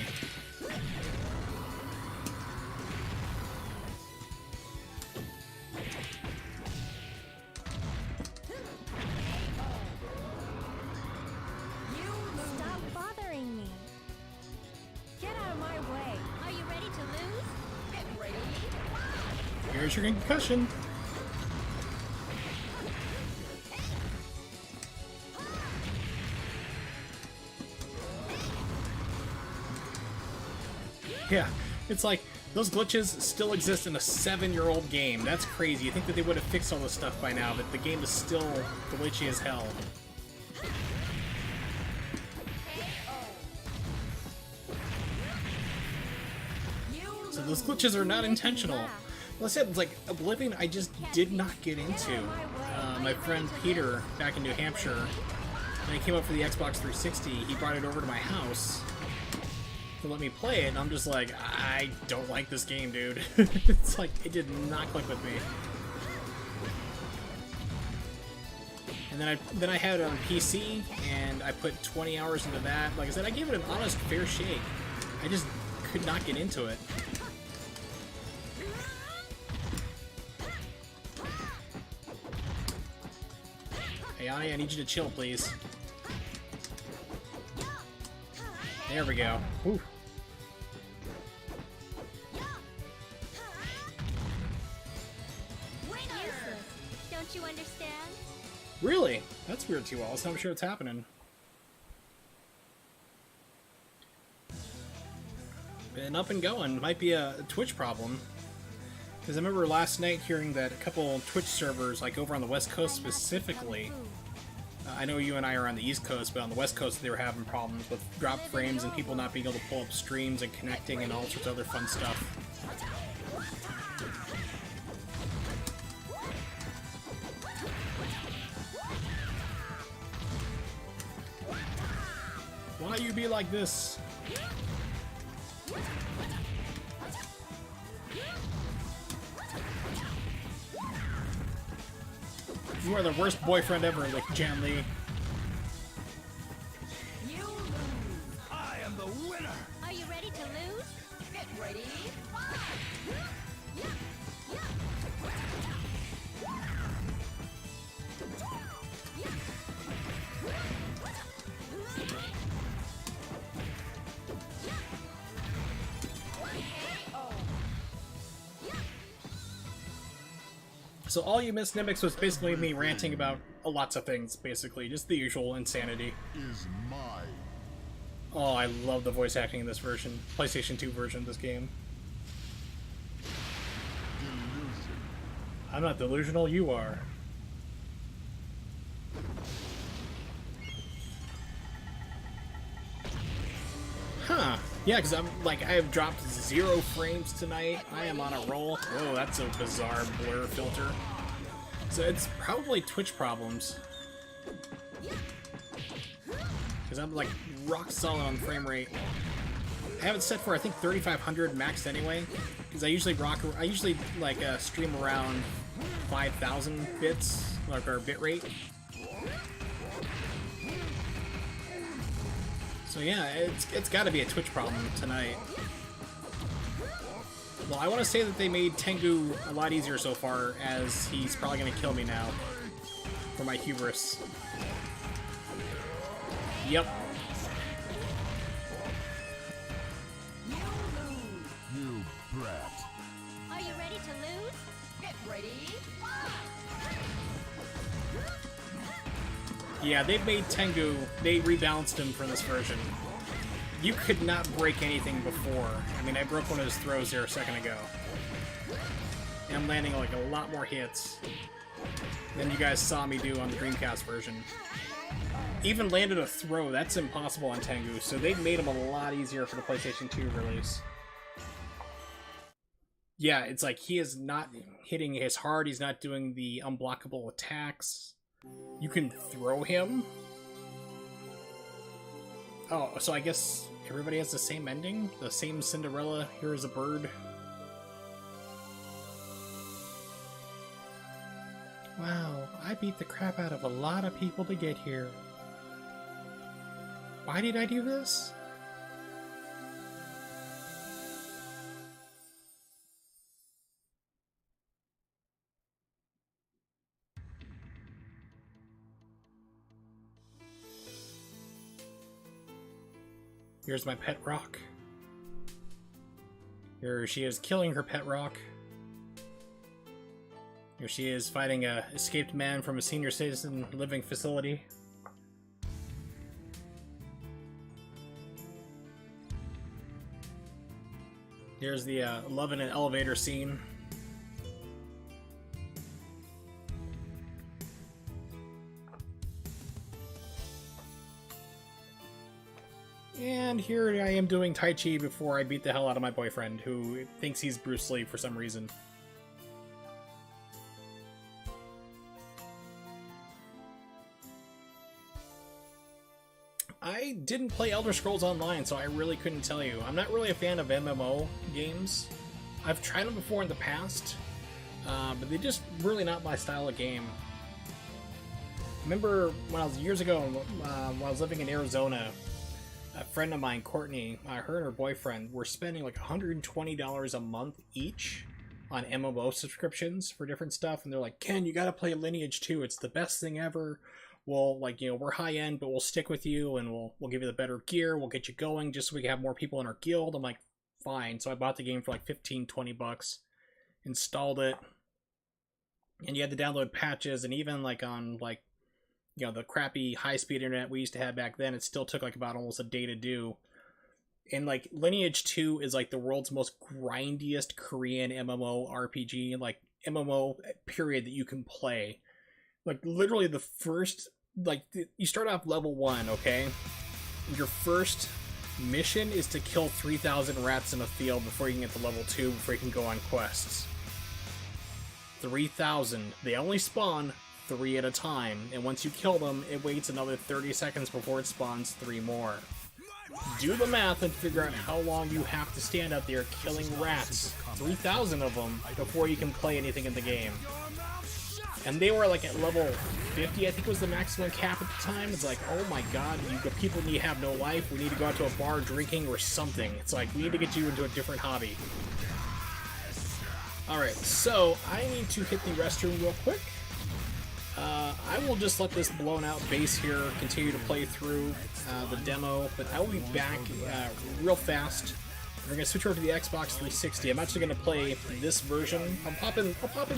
Here's your concussion. Yeah, it's like, those glitches still exist in a 7-year-old game. That's crazy. You think that they would have fixed all this stuff by now, but the game is still glitchy as hell. So those glitches are not intentional. Like I said, it's like Oblivion I just did not get into. My friend Peter, back in New Hampshire, when he came up for the Xbox 360, he brought it over to my house to let me play it, and I'm just like, I don't like this game, dude. It's like, it did not click with me. And then I had it on PC, and I put 20 hours into that. Like I said, I gave it an honest, fair shake. I just could not get into it. Hey, Ani, I need you to chill, please. There we go. Whew. Don't you understand? Really? That's weird too, Wallace. I'm sure it's happening. Been up and going. Might be a Twitch problem. Because I remember last night hearing that a couple Twitch servers, like over on the West Coast specifically, I know you and I are on the East Coast, but on the West Coast they were having problems with drop frames and people not being able to pull up streams and connecting and all sorts of other fun stuff. Why you be like this? You are the worst boyfriend ever, like Jan Lee. I am the winner! Are you ready to lose? Get ready. So all you missed, Nimix, was basically me ranting about lots of things, basically. Just the usual insanity. Is mine. Oh, I love the voice acting in this version. PlayStation 2 version of this game. Delusion. I'm not delusional, you are. Huh. Yeah, because I'm like, I have dropped 0 frames tonight. I am on a roll. Whoa, that's a bizarre blur filter. So it's probably Twitch problems. Because I'm like rock solid on frame rate. I have it set for I think 3500 max anyway. Because I usually stream around 5000 bits, like our bit rate. So yeah, it's got to be a Twitch problem tonight. Well, I want to say that they made Tengu a lot easier so far, as he's probably going to kill me now for my hubris. Yep. You brat. Are you ready to lose? Get ready. Yeah, they've made Tengu, they rebalanced him for this version. You could not break anything before. I mean, I broke one of his throws there a second ago. And I'm landing like a lot more hits than you guys saw me do on the Dreamcast version. Even landed a throw, that's impossible on Tengu, so they've made him a lot easier for the PlayStation 2 release. Yeah, it's like he is not hitting as hard, he's not doing the unblockable attacks. You can throw him? Oh, so I guess everybody has the same ending? The same Cinderella, here is a bird? Wow, I beat the crap out of a lot of people to get here. Why did I do this? Here's my pet rock. Here she is killing her pet rock. Here she is fighting a escaped man from a senior citizen living facility. Here's the love in an elevator scene. And here I am doing Tai Chi before I beat the hell out of my boyfriend, who thinks he's Bruce Lee for some reason. I didn't play Elder Scrolls Online, so I really couldn't tell you. I'm not really a fan of MMO games. I've tried them before in the past, but they're just really not my style of game. Remember when I was years ago, when I was living in Arizona, a friend of mine, Courtney, her and her boyfriend were spending like $120 a month each on MMO subscriptions for different stuff, and they're like, Ken, you gotta play Lineage 2, it's the best thing ever. We'll, like, you know, we're high end, but we'll stick with you, and we'll give you the better gear, we'll get you going just so we can have more people in our guild. I'm like, fine. So I bought the game for like 15-20 bucks, installed it, and you had to download patches, and even like on like, you know, the crappy high-speed internet we used to have back then, it still took like about almost a day to do. And like Lineage 2 is like the world's most grindiest Korean MMO RPG, like MMO period, that you can play. Like literally the first, like you start off level 1, okay? Your first mission is to kill 3,000 rats in a field before you can get to level 2, before you can go on quests. 3,000. They only spawn 3 at a time, and once you kill them, it waits another 30 seconds before it spawns 3 more. Do the math and figure out how long you have to stand out there killing rats, 3,000 of them, before you can play anything in the game. And they were like at level 50, I think was the maximum cap at the time. It's like, oh my god, people need to have no life, we need to go out to a bar drinking or something. It's like, we need to get you into a different hobby. Alright, so I need to hit the restroom real quick. I will just let this blown out bass here continue to play through the demo, but I will be back real fast. We're going to switch over to the Xbox 360. I'm actually going to play this version. I'll pop in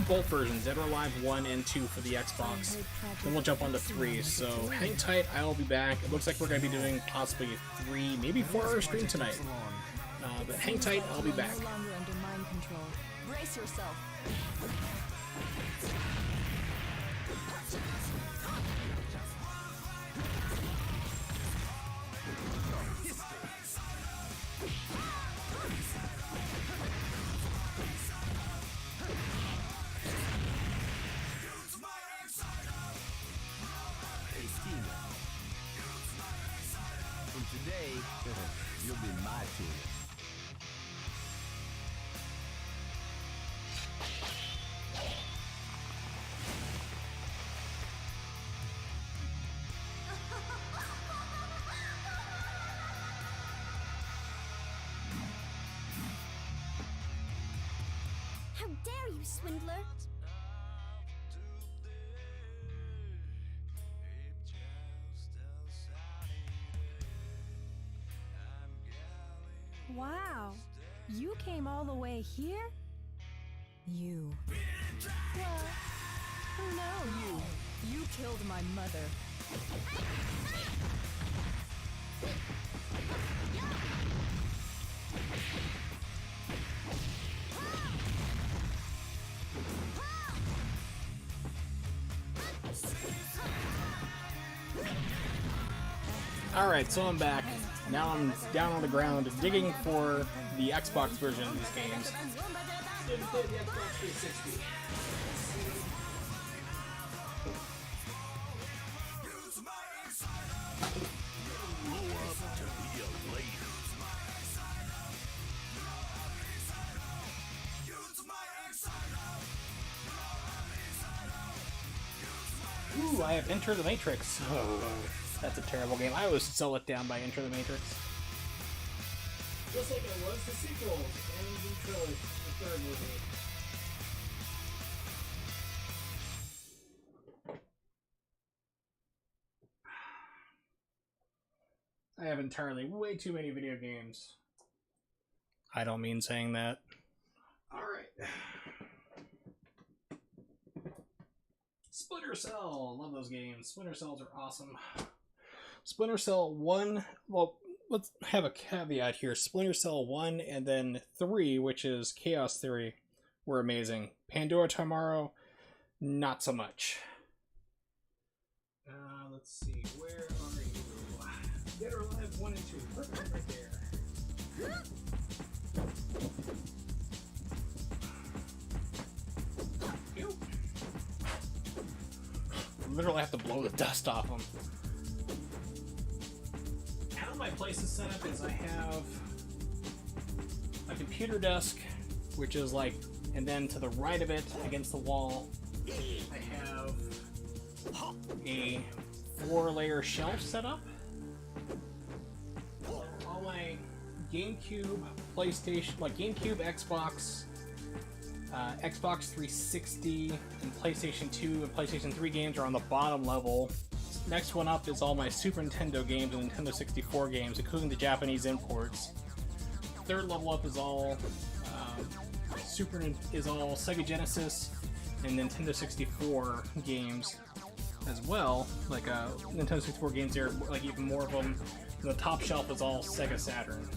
both versions, Dead or Alive 1 and 2 for the Xbox. Then we'll jump on to 3. So hang tight, I will be back. It looks like we're going to be doing possibly a 3, maybe 4-hour stream tonight. But hang tight, I'll be back. Brace yourself. Today, you'll be my team. How dare you, swindler! Wow, you came all the way here? You. Well, no, you killed my mother. Alright, so I'm back. Now I'm down on the ground digging for the Xbox version of these games. Didn't play the Xbox 360. Ooh, I have Enter the Matrix. Oh, that's a terrible game. I was so let down by Enter the Matrix. Just like it was the sequels and the trilogy, the third movie. I have entirely way too many video games. I don't mean saying that. Alright. Splinter Cell! Love those games. Splinter Cells are awesome. Splinter Cell 1, well, let's have a caveat here. Splinter Cell 1 and then 3, which is Chaos Theory, were amazing. Pandora Tomorrow, not so much. Let's see, where are you? Dead or Alive 1 and 2, perfect right there. Ew. Literally have to blow the dust off them. How my place is set up is I have a computer desk, which is like, and then to the right of it, against the wall, I have a 4-layer shelf set up. All my GameCube, PlayStation, like GameCube, Xbox, Xbox 360, and PlayStation 2 and PlayStation 3 games are on the bottom level. Next one up is all my Super Nintendo games and Nintendo 64 games, including the Japanese imports. Third level up is all Sega Genesis and Nintendo 64 games as well. Like Nintendo 64 games, there are like even more of them. And the top shelf is all Sega Saturn,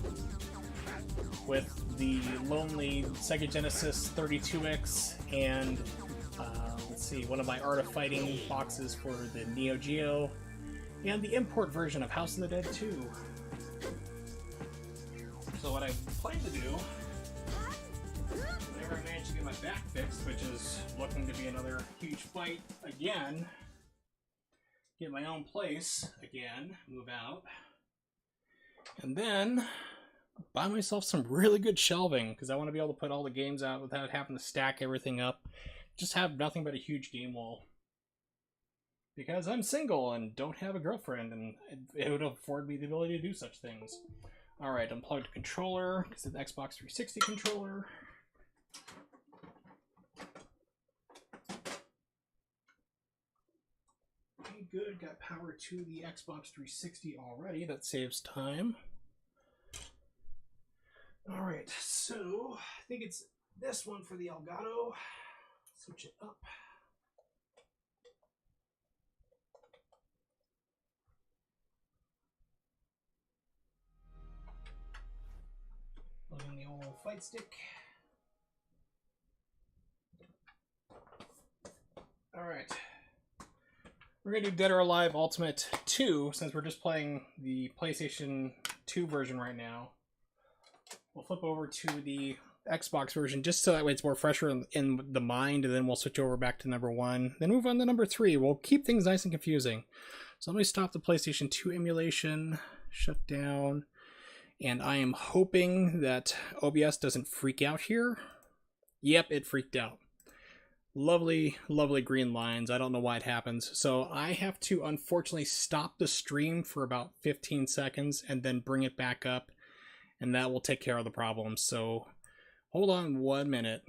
with the lonely Sega Genesis 32X and let's see, one of my Art of Fighting boxes for the Neo Geo, and the import version of House of the Dead 2. So what I plan to do, whenever I manage to get my back fixed, which is looking to be another huge fight again, get my own place again, move out, and then buy myself some really good shelving, because I want to be able to put all the games out without having to stack everything up. Just have nothing but a huge game wall. Because I'm single and don't have a girlfriend, and it would afford me the ability to do such things. Alright, unplugged controller, because it's an Xbox 360 controller. Okay, good, got power to the Xbox 360 already, that saves time. Alright, so I think it's this one for the Elgato. Switch it up. Plug in the old fight stick. Alright. We're going to do Dead or Alive Ultimate 2, since we're just playing the PlayStation 2 version right now. We'll flip over to the Xbox version, just so that way it's more fresher in the mind, and then we'll switch over back to number 1. Then move on to number 3. We'll keep things nice and confusing. So let me stop the PlayStation 2 emulation, shut down, and I am hoping that OBS doesn't freak out here. Yep, it freaked out. Lovely, lovely green lines. I don't know why it happens. So I have to unfortunately stop the stream for about 15 seconds and then bring it back up, and that will take care of the problem. So hold on 1 minute.